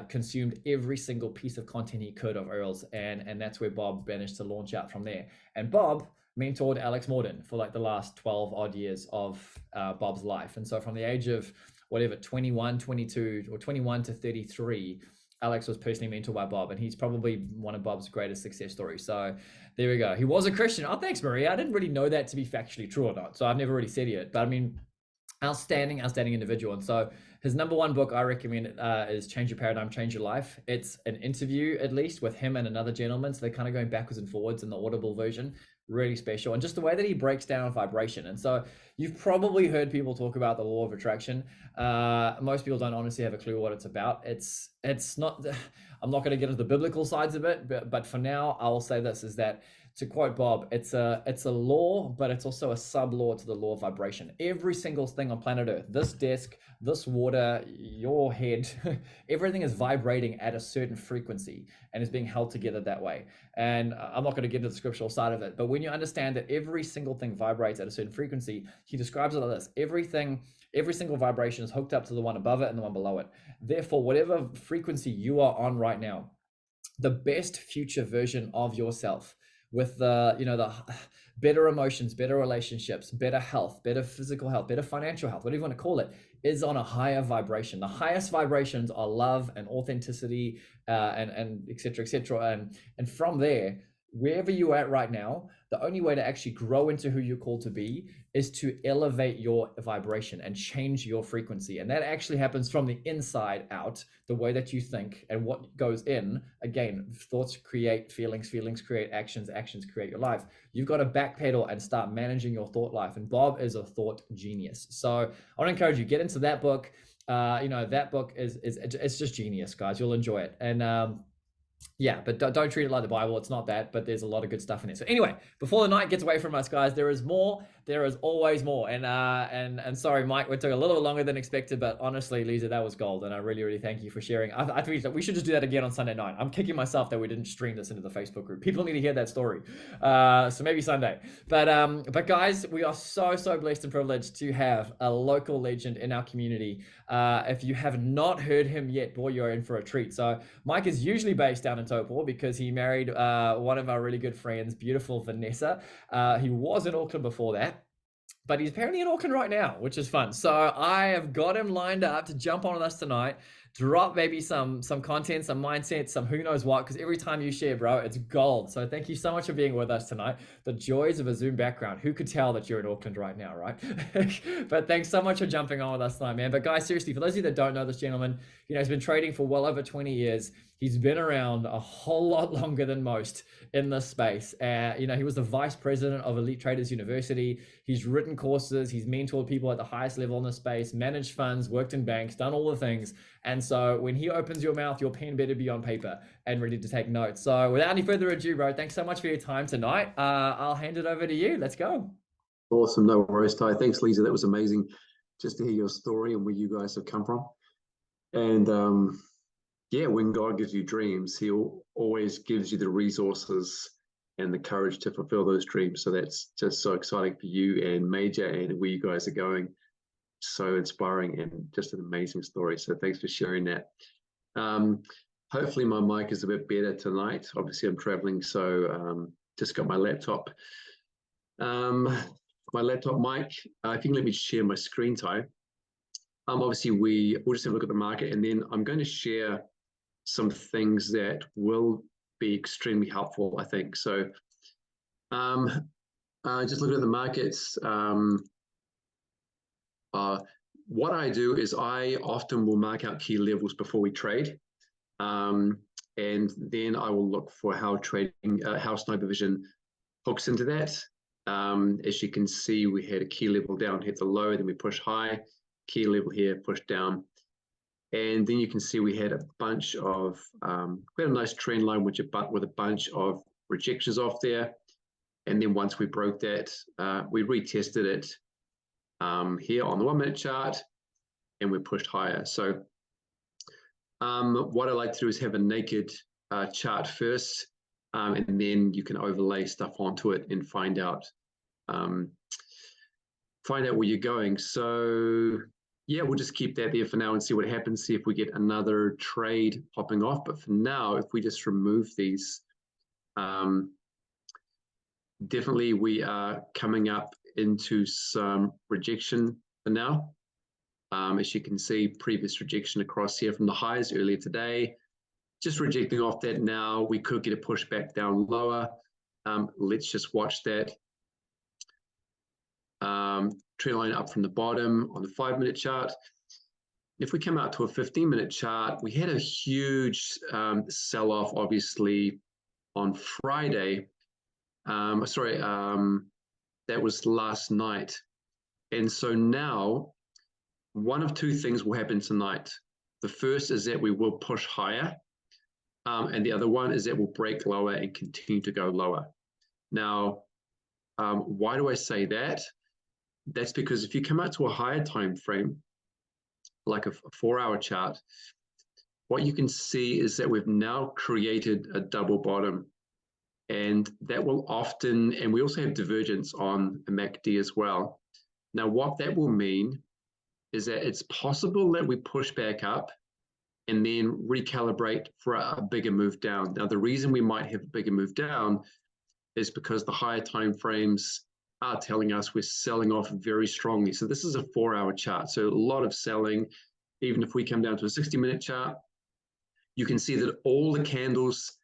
consumed every single piece of content he could of Earl's, and that's where Bob managed to launch out from there. And Bob mentored Alex Morton for like the last 12 odd years of Bob's life. And so from the age of 21, 22, or 21 to 33, Alex was personally mentored by Bob, and he's probably one of Bob's greatest success stories. So there we go. He was a Christian. Oh, thanks, Maria. I didn't really know that to be factually true or not, so I've never really said it. But I mean, outstanding individual. And so his number one book I recommend is Change Your Paradigm, Change Your Life. It's an interview, at least, with him and another gentleman. So they're kind of going backwards and forwards in the Audible version. Really special. And just the way that he breaks down vibration. And so you've probably heard people talk about the law of attraction. Most people don't honestly have a clue what it's about. It's not, I'm not going to get into the biblical sides of it, but for now, I'll say this, is that, to quote Bob, it's a law, but it's also a sub-law to the law of vibration. Every single thing on planet Earth, this desk, this water, your head, everything is vibrating at a certain frequency and is being held together that way. And I'm not going to get into the scriptural side of it, but when you understand that every single thing vibrates at a certain frequency, he describes it like this: every single vibration is hooked up to the one above it and the one below it. Therefore, whatever frequency you are on right now, the best future version of yourself, with the better emotions, better relationships, better health, better physical health, better financial health, whatever you want to call it, is on a higher vibration. The highest vibrations are love and authenticity, and et cetera, et cetera. And from there, wherever you're at right now, the only way to actually grow into who you're called to be is to elevate your vibration and change your frequency. And that actually happens from the inside out, the way that you think and what goes in. Again, thoughts create feelings, feelings create actions, actions create your life. You've got to backpedal and start managing your thought life. And Bob is a thought genius. So I want to encourage you, get into that book. That book it's just genius, guys. You'll enjoy it. And yeah, but don't treat it like the Bible. It's not that, but there's a lot of good stuff in it. So anyway, before the night gets away from us, guys, there is more. There is always more. And sorry, Mike, we took a little bit longer than expected, but honestly, Leeza, that was gold. And I really, really thank you for sharing. I think that we should just do that again on Sunday night. I'm kicking myself that we didn't stream this into the Facebook group. People need to hear that story. So maybe Sunday. But guys, we are so blessed and privileged to have a local legend in our community. If you have not heard him yet, boy, you're in for a treat. So Mike is usually based down in Taupo because he married one of our really good friends, beautiful Vanessa. He was in Auckland before that, but he's apparently in Auckland right now, which is fun. So I have got him lined up to jump on with us tonight, drop maybe some content, some mindset, some who knows what, because every time you share, bro, it's gold. So thank you so much for being with us tonight. The joys of a Zoom background. Who could tell that you're in Auckland right now, right? But thanks so much for jumping on with us tonight, man. But guys, seriously, for those of you that don't know this gentleman, he's been trading for well over 20 years. He's been around a whole lot longer than most in this space. He was the vice president of Elite Traders University. He's written courses. He's mentored people at the highest level in the space, managed funds, worked in banks, done all the things. And so when he opens your mouth, your pen better be on paper and ready to take notes. So without any further ado, bro, thanks so much for your time tonight. I'll hand it over to you. Let's go. Awesome. No worries, Ty. Thanks, Leeza. That was amazing just to hear your story and where you guys have come from. And yeah, when God gives you dreams, he always gives you the resources and the courage to fulfill those dreams. So that's just so exciting for you and Major and where you guys are going. So inspiring and just an amazing story. So thanks for sharing that. Hopefully my mic is a bit better tonight. Obviously I'm traveling, so just got my laptop. My laptop mic. If you can let me share my screen, Ty. Obviously we'll just have a look at the market, and then I'm going to share some things that will be extremely helpful, I think. So just looking at the markets, What I do is I often will mark out key levels before we trade. And then I will look for how SniperVision hooks into that. As you can see, we had a key level down, hit the low, then we push high, key level here, push down. And then you can see we had a bunch of, we had a nice trend line with a bunch of rejections off there. And then once we broke that, we retested it here on the 1 minute chart, and we pushed higher. So what I like to do is have a naked chart first, and then you can overlay stuff onto it and find out where you're going. So yeah, we'll just keep that there for now and see what happens, see if we get another trade popping off. But for now, if we just remove these, definitely we are coming up into some rejection for now. As you can see, previous rejection across here from the highs earlier today. Just rejecting off that now. We could get a push back down lower. Let's just watch that. Trend line up from the bottom on the 5 minute chart. If we come out to a 15-minute chart, we had a huge sell-off, obviously, on Friday. That was last night. And so now, one of two things will happen tonight. The first is that we will push higher, and the other one is that we'll break lower and continue to go lower. Now, why do I say that? That's because if you come out to a higher time frame, like a 4-hour chart, what you can see is that we've now created a double bottom. And that will often, and we also have divergence on a MACD as well. Now, what that will mean is that it's possible that we push back up and then recalibrate for a bigger move down. Now, the reason we might have a bigger move down is because the higher time frames are telling us we're selling off very strongly. So this is a 4-hour chart. So a lot of selling. Even if we come down to a 60-minute chart, you can see that all the candles,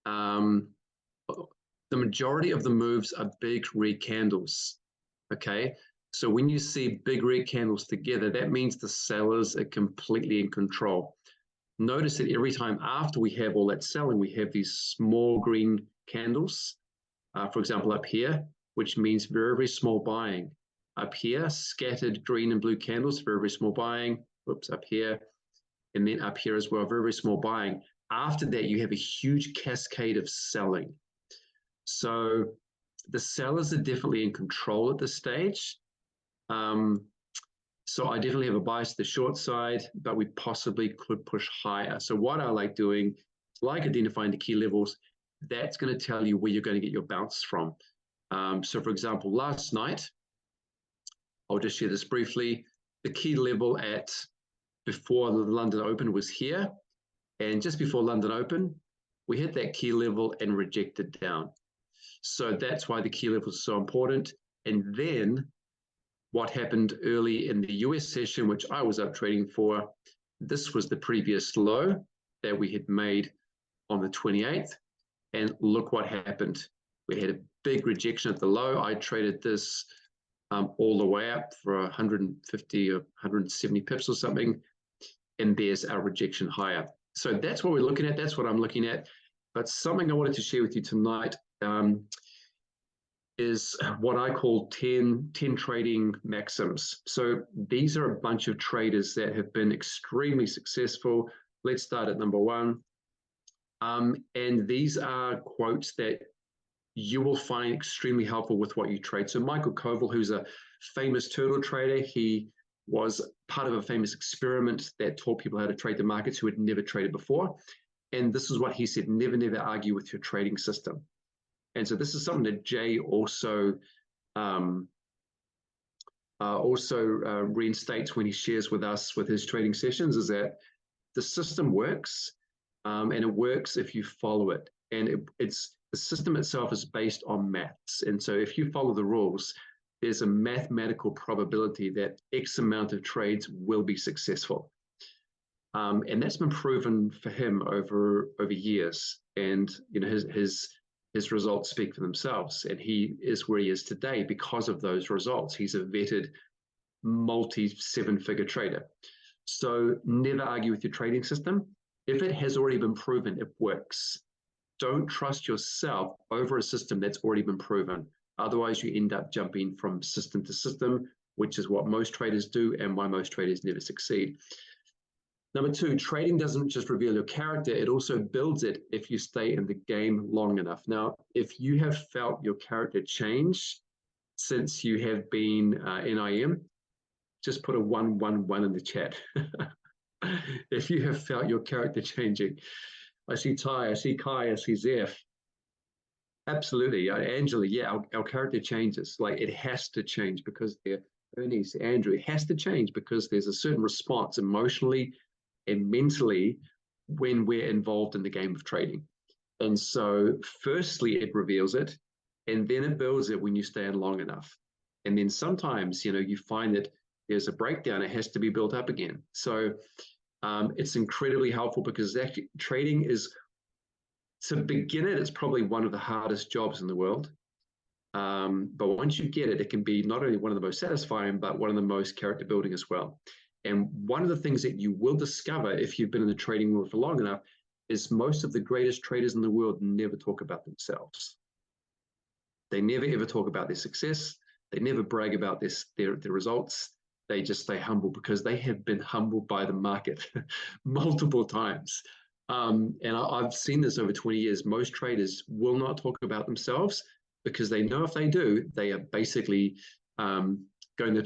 the majority of the moves are big red candles, okay? So when you see big red candles together, that means the sellers are completely in control. Notice that every time after we have all that selling, we have these small green candles, for example, up here, which means very, very small buying. Up here, scattered green and blue candles, very, very small buying. Oops, up here. And then up here as well, very, very small buying. After that, you have a huge cascade of selling. So the sellers are definitely in control at this stage. So I definitely have a bias to the short side, but we possibly could push higher. So what I like doing, like identifying the key levels, that's going to tell you where you're going to get your bounce from. So for example, last night, I'll just share this briefly. The key level before the London Open was here. And just before London Open, we hit that key level and rejected down. So that's why the key level is so important. And then what happened early in the US session, which I was up trading for, this was the previous low that we had made on the 28th. And look what happened. We had a big rejection at the low. I traded this all the way up for 150 or 170 pips or something. And there's our rejection higher. So that's what we're looking at. That's what I'm looking at. But something I wanted to share with you tonight is what I call 10 trading maxims. So these are a bunch of traders that have been extremely successful. Let's start at number one. And these are quotes that you will find extremely helpful with what you trade. So Michael Koval, who's a famous turtle trader, he was part of a famous experiment that taught people how to trade the markets who had never traded before. And this is what he said: never, never argue with your trading system. And so this is something that Jay also reinstates when he shares with us with his trading sessions, is that the system works, and it works if you follow it. And the system itself is based on maths. And so if you follow the rules, there's a mathematical probability that X amount of trades will be successful. And that's been proven for him over years. And you know, his results speak for themselves. And he is where he is today because of those results. He's a vetted multi-seven-figure trader. So never argue with your trading system. If it has already been proven it works, don't trust yourself over a system that's already been proven. Otherwise, you end up jumping from system to system, which is what most traders do and why most traders never succeed. Number two, trading doesn't just reveal your character, it also builds it if you stay in the game long enough. Now, if you have felt your character change since you have been NIM, just put a 111 in the chat. If you have felt your character changing. I see Ty, I see Kai, I see Zeph. Absolutely, Angela, yeah, our character changes. Like, it has to change because Bernice, Andrew, it has to change because there's a certain response emotionally and mentally when we're involved in the game of trading. And so firstly, it reveals it, and then it builds it when you stay in long enough. And then sometimes, you find that there's a breakdown, it has to be built up again. So it's incredibly helpful because actually trading is, to begin it's probably one of the hardest jobs in the world. But once you get it, it can be not only one of the most satisfying, but one of the most character building as well. And one of the things that you will discover if you've been in the trading world for long enough is most of the greatest traders in the world never talk about themselves. They never ever talk about their success. They never brag about their results. They just stay humble because they have been humbled by the market multiple times. And I've seen this over 20 years. Most traders will not talk about themselves because they know if they do, they are basically going to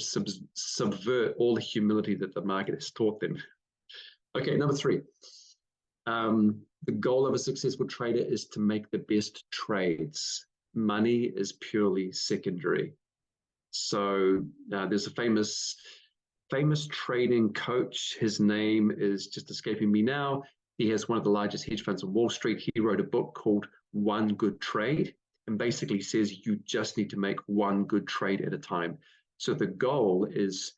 subvert all the humility that the market has taught them. Okay, number three. The goal of a successful trader is to make the best trades. Money is purely secondary. So there's a famous trading coach. His name is just escaping me now. He has one of the largest hedge funds on Wall Street. He wrote a book called One Good Trade and basically says you just need to make one good trade at a time. So the goal is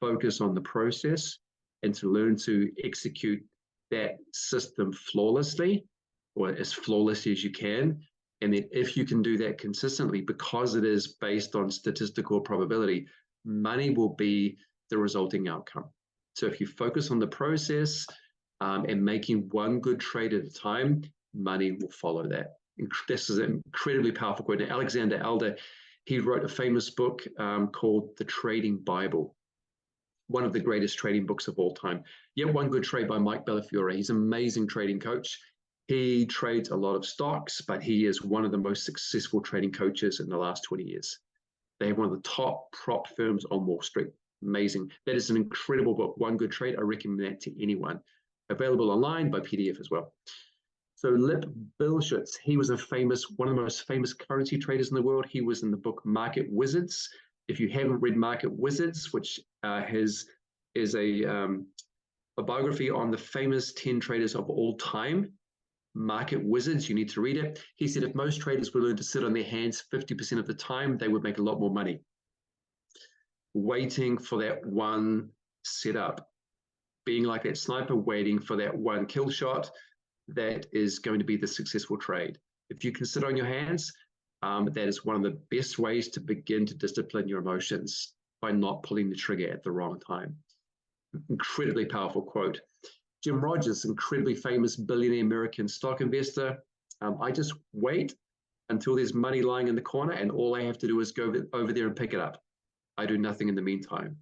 focus on the process and to learn to execute that system flawlessly, or as flawlessly as you can. And then if you can do that consistently, because it is based on statistical probability, money will be the resulting outcome. So if you focus on the process and making one good trade at a time, money will follow that. This is an incredibly powerful quote. Now, Alexander Elder, he wrote a famous book called The Trading Bible, one of the greatest trading books of all time. Yet One Good Trade by Mike Bellafiore. He's an amazing trading coach. He trades a lot of stocks, but he is one of the most successful trading coaches in the last 20 years. They have one of the top prop firms on Wall Street. Amazing. That is an incredible book, One Good Trade. I recommend that to anyone. Available online by PDF as well. So Lip Bilschutz, he was one of the most famous currency traders in the world. He was in the book Market Wizards. If you haven't read Market Wizards, which is a biography on the famous 10 traders of all time, Market Wizards, you need to read it. He said if most traders would learn to sit on their hands 50% of the time, they would make a lot more money. Waiting for that one setup, being like that sniper, waiting for that one kill shot, that is going to be the successful trade. If you can sit on your hands, that is one of the best ways to begin to discipline your emotions, by not pulling the trigger at the wrong time. Incredibly powerful quote. Jim Rogers, incredibly famous billionaire American stock investor. I just wait until there's money lying in the corner and all I have to do is go over there and pick it up. I do nothing in the meantime.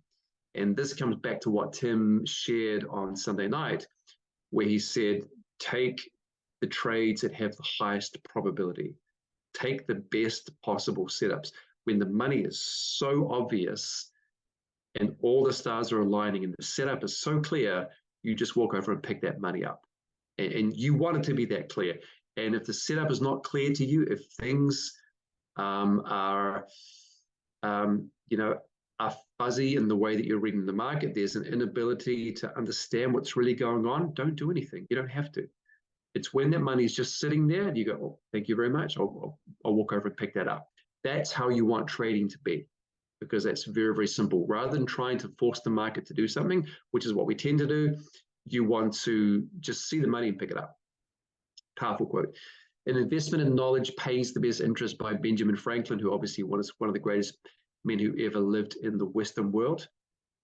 And this comes back to what Tim shared on Sunday night, where he said, take the trades that have the highest probability. Take the best possible setups. When the money is so obvious and all the stars are aligning and the setup is so clear, you just walk over and pick that money up. And you want it to be that clear. And if the setup is not clear to you, if things are fuzzy in the way that you're reading the market, there's an inability to understand what's really going on, don't do anything. You don't have to. It's when that money is just sitting there and you go, oh, thank you very much. I'll walk over and pick that up. That's how you want trading to be, because that's very, very simple. Rather than trying to force the market to do something, which is what we tend to do, you want to just see the money and pick it up. Powerful quote. An investment in knowledge pays the best interest, by Benjamin Franklin, who obviously was one of the greatest men who ever lived in the Western world.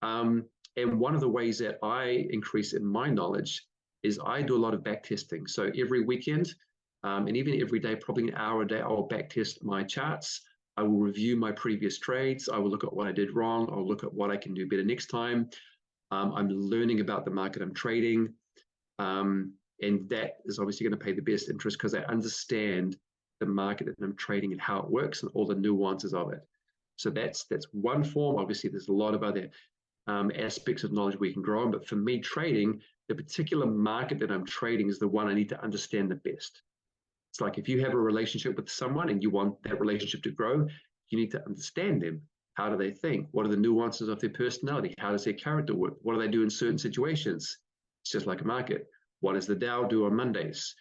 And one of the ways that I increase in my knowledge is I do a lot of back testing. So every weekend, and even every day, probably an hour a day, I will back test my charts. I will review my previous trades. I will look at what I did wrong. I'll look at what I can do better next time. I'm learning about the market I'm trading. And that is obviously going to pay the best interest because I understand the market that I'm trading and how it works and all the nuances of it. So that's one form. Obviously, there's a lot of other aspects of knowledge we can grow on. But for me, trading, the particular market that I'm trading is the one I need to understand the best. It's like if you have a relationship with someone and you want that relationship to grow, you need to understand them. How do they think? What are the nuances of their personality? How does their character work? What do they do in certain situations? It's just like a market. What does the Dow do on Mondays?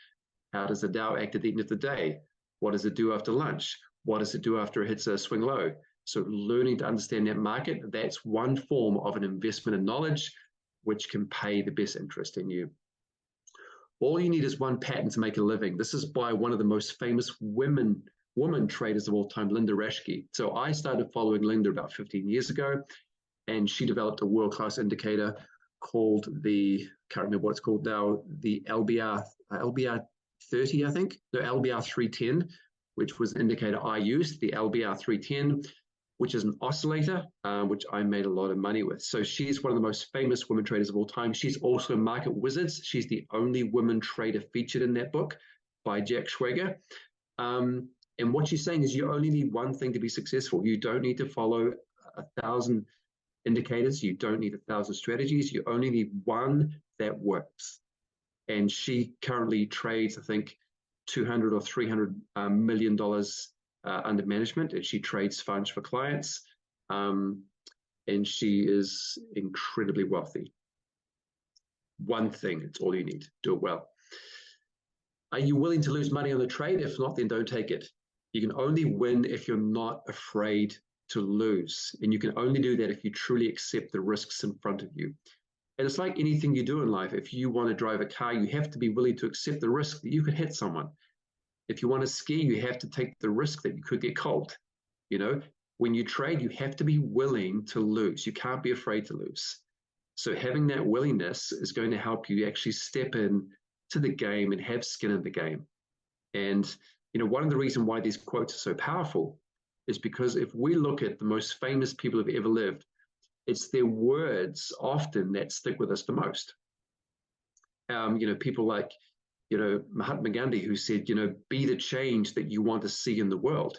How does the Dow act at the end of the day? What does it do after lunch? What does it do after it hits a swing low? So learning to understand that market, that's one form of an investment in knowledge, which can pay the best interest in you. All you need is one pattern to make a living. This is by one of the most famous woman traders of all time, Linda Raschke. So I started following Linda about 15 years ago, and she developed a world-class indicator called can't remember what it's called now, the LBR 30, I think, no, LBR 310, which was an indicator I used, the LBR 310, which is an oscillator, which I made a lot of money with. So she's one of the most famous women traders of all time. She's also Market Wizards. She's the only woman trader featured in that book by Jack Schwager. And what she's saying is you only need one thing to be successful. You don't need to follow 1,000 indicators. You don't need 1,000 strategies. You only need one that works. And she currently trades, I think, $200 or $300 million under management, and she trades funds for clients, and she is incredibly wealthy. One thing, it's all you need. Do it well. Are you willing to lose money on the trade? If not, then don't take it. You can only win if you're not afraid to lose, and you can only do that if you truly accept the risks in front of you. And it's like anything you do in life. If you want to drive a car, you have to be willing to accept the risk that you could hit someone. If you want to ski, you have to take the risk that you could get cold. You know, when you trade, you have to be willing to lose. You can't be afraid to lose. So having that willingness is going to help you actually step in to the game and have skin in the game. And, you know, one of the reasons why these quotes are so powerful is because if we look at the most famous people who've ever lived, it's their words often that stick with us the most. You know, people like, you know, Mahatma Gandhi, who said, you know, be the change that you want to see in the world.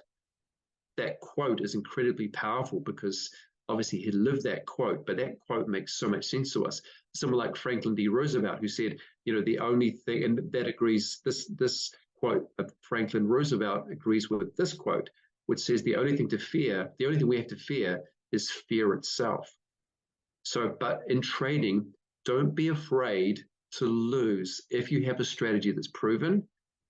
That quote is incredibly powerful because obviously he lived that quote, but that quote makes so much sense to us. Someone like Franklin D. Roosevelt, who said, you know, the only thing, and that agrees, this quote of Franklin Roosevelt agrees with this quote, which says the only thing we have to fear is fear itself. So, but in trading, don't be afraid to lose if you have a strategy that's proven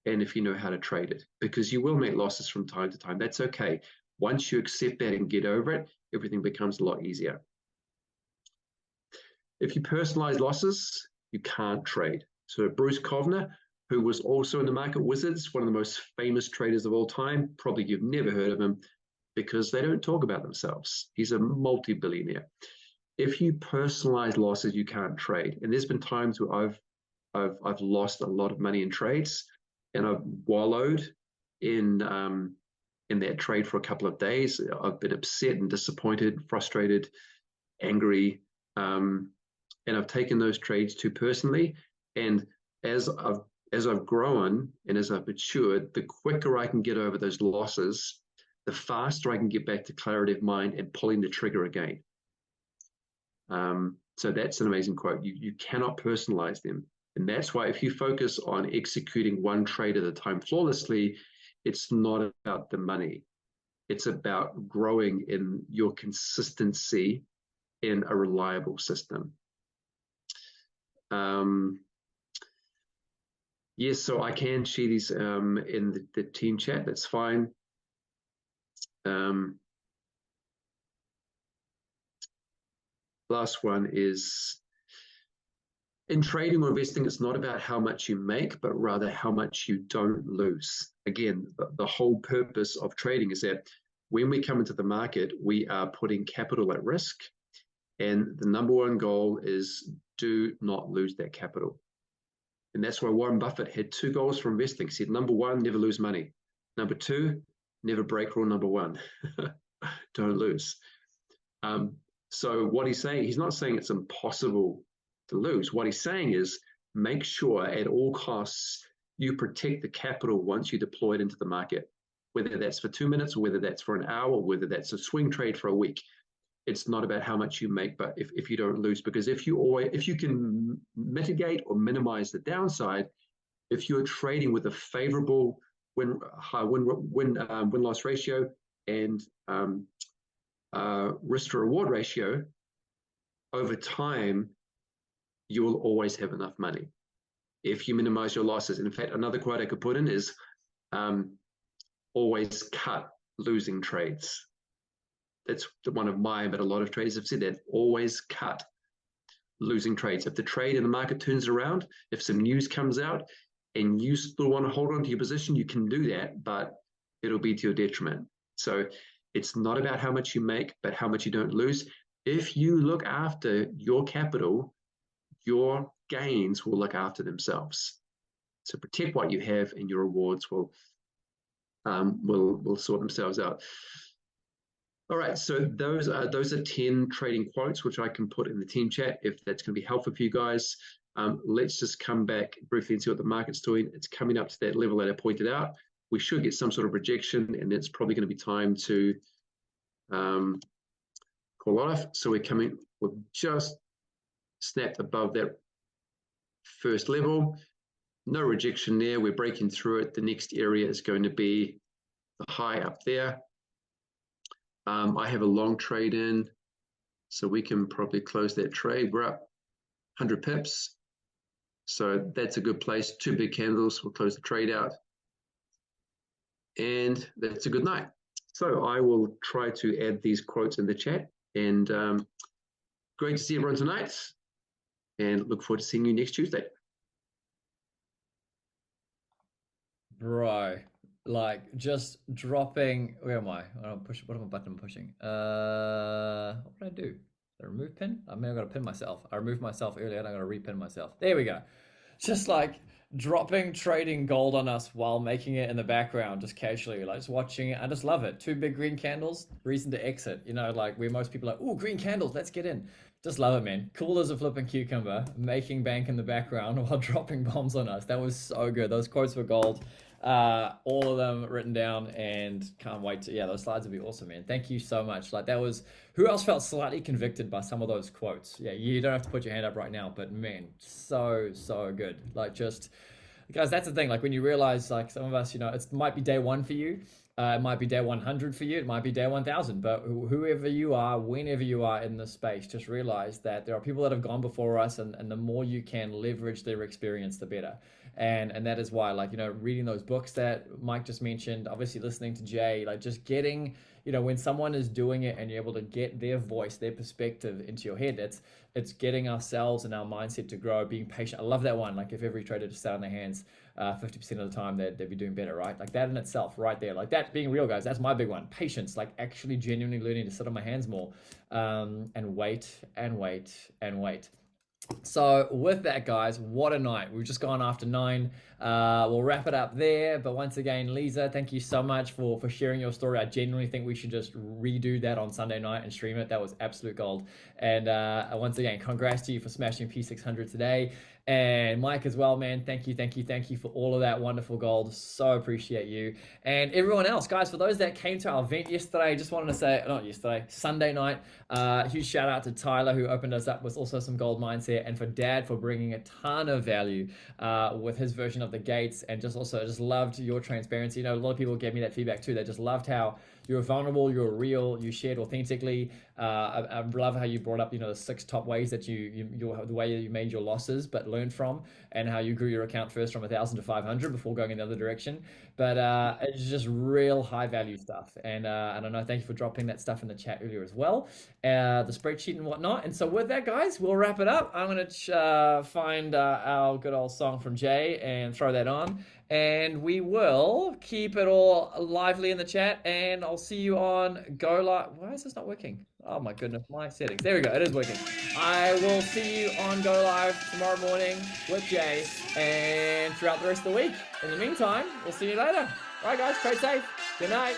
and if you know how to trade it, because you will make losses from time to time. That's okay. Once you accept that and get over it, everything becomes a lot easier. If you personalize losses, you can't trade. So Bruce Kovner, who was also in the Market Wizards, one of the most famous traders of all time, probably you've never heard of him because they don't talk about themselves. He's a multi-billionaire. If you personalize losses, you can't trade. And there's been times where I've lost a lot of money in trades, and I've wallowed in that trade for a couple of days. I've been upset and disappointed, frustrated, angry, and I've taken those trades too personally. And as I've grown and as I've matured, the quicker I can get over those losses, the faster I can get back to clarity of mind and pulling the trigger again. So that's an amazing quote. You cannot personalize them. And that's why if you focus on executing one trade at a time flawlessly, it's not about the money. It's about growing in your consistency in a reliable system. Yes, so I can share these in the team chat. That's fine. Last one is, in trading or investing, it's not about how much you make, but rather how much you don't lose. Again, the whole purpose of trading is that when we come into the market, we are putting capital at risk, And the number one goal is do not lose that capital. And that's why Warren Buffett had 2 goals for investing. He said, number 1, never lose money. Number 2, never break rule number 1. Don't lose. So what he's saying, he's not saying it's impossible to lose. What he's saying is make sure at all costs you protect the capital once you deploy it into the market, whether that's for 2 minutes, or whether that's for an hour, or whether that's a swing trade for a week. It's not about how much you make, but if you don't lose, because if you can mitigate or minimize the downside, if you're trading with a favorable win loss ratio and risk to reward ratio, over time you will always have enough money if you minimize your losses. In fact, another quote I could put in is always cut losing trades. That's one of mine, but a lot of traders have said that. Always cut losing trades. If the trade in the market turns around, if some news comes out and you still want to hold on to your position, you can do that, but it'll be to your detriment. So it's not about how much you make, but how much you don't lose. If you look after your capital, your gains will look after themselves. So protect what you have, and your rewards will sort themselves out. All right, so those are 10 trading quotes, which I can put in the team chat if that's going to be helpful for you guys. Let's just come back briefly and see what the market's doing. It's coming up to that level that I pointed out. We should get some sort of rejection, and it's probably going to be time to call off. So we're just snapped above that first level. No rejection there. We're breaking through it. The next area is going to be the high up there. I have a long trade in, so we can probably close that trade. We're up 100 pips. So that's a good place. 2 big candles. We'll close the trade out. And that's a good night. So I will try to add these quotes in the chat. And great to see everyone tonight. And look forward to seeing you next Tuesday. Bro, like just dropping. Where am I? What am I button pushing? What did I do? Did I remove pin? I mean, I got to pin myself. I removed myself earlier and I got to repin myself. There we go. Just like dropping trading gold on us while making it in the background, just casually, like just watching it. I just love it. 2 big green candles, reason to exit. You know, like where most people are like, oh, green candles, let's get in. Just love it, man. Cool as a flipping cucumber, making bank in the background while dropping bombs on us. That was so good. Those quotes were gold. All of them written down, and can't wait to, yeah, those slides would be awesome, man. Thank you so much. Like that was, who else felt slightly convicted by some of those quotes? Yeah, you don't have to put your hand up right now, but man, so good. Like just, guys, that's the thing. Like when you realize, like some of us, you know, it might be day 1 for you. It might be day 100 for you. It might be day 1000. But whoever you are, whenever you are in this space, just realize that there are people that have gone before us, and the more you can leverage their experience, the better. And that is why, like, you know, reading those books that Mike just mentioned, obviously listening to Jay, like just getting, you know, when someone is doing it and you're able to get their voice, their perspective into your head, it's getting ourselves and our mindset to grow, being patient. I love that one. Like if every trader just sat on their hands 50% of the time, they'd be doing better, right? Like that in itself right there, like that being real, guys, that's my big one. Patience, like actually genuinely learning to sit on my hands more and wait and wait and wait. So with that, guys, what a night. We've just gone after 9. We'll wrap it up there. But once again, Leeza, thank you so much for sharing your story. I genuinely think we should just redo that on Sunday night and stream it. That was absolute gold. And once again, congrats to you for smashing P600 today. And Mike as well, man. Thank you for all of that wonderful gold. So appreciate you. And everyone else, guys, for those that came to our event yesterday, just wanted to say, not yesterday, Sunday night, huge shout out to Tyler, who opened us up with also some gold mindset, and for Dad for bringing a ton of value with his version of the gates, and just loved your transparency. You know, a lot of people gave me that feedback too. They just loved how you were vulnerable, you were real, you shared authentically. I love how you brought up, you know, the 6 top ways that the way you made your losses, but learned from, and how you grew your account first from 1,000 to 500 before going in the other direction. But it's just real high value stuff. And I don't know, thank you for dropping that stuff in the chat earlier as well, the spreadsheet and whatnot. And so with that, guys, we'll wrap it up. I'm going to find our good old song from Jay and throw that on. and we will keep it all lively in the chat, and I'll see you on Go Live. Why is this not working? Oh my goodness, my settings. There we go, it is working. I will see you on Go Live tomorrow morning with Jay and throughout the rest of the week. In the meantime, we'll see you later. All right, guys, trade safe. Good night.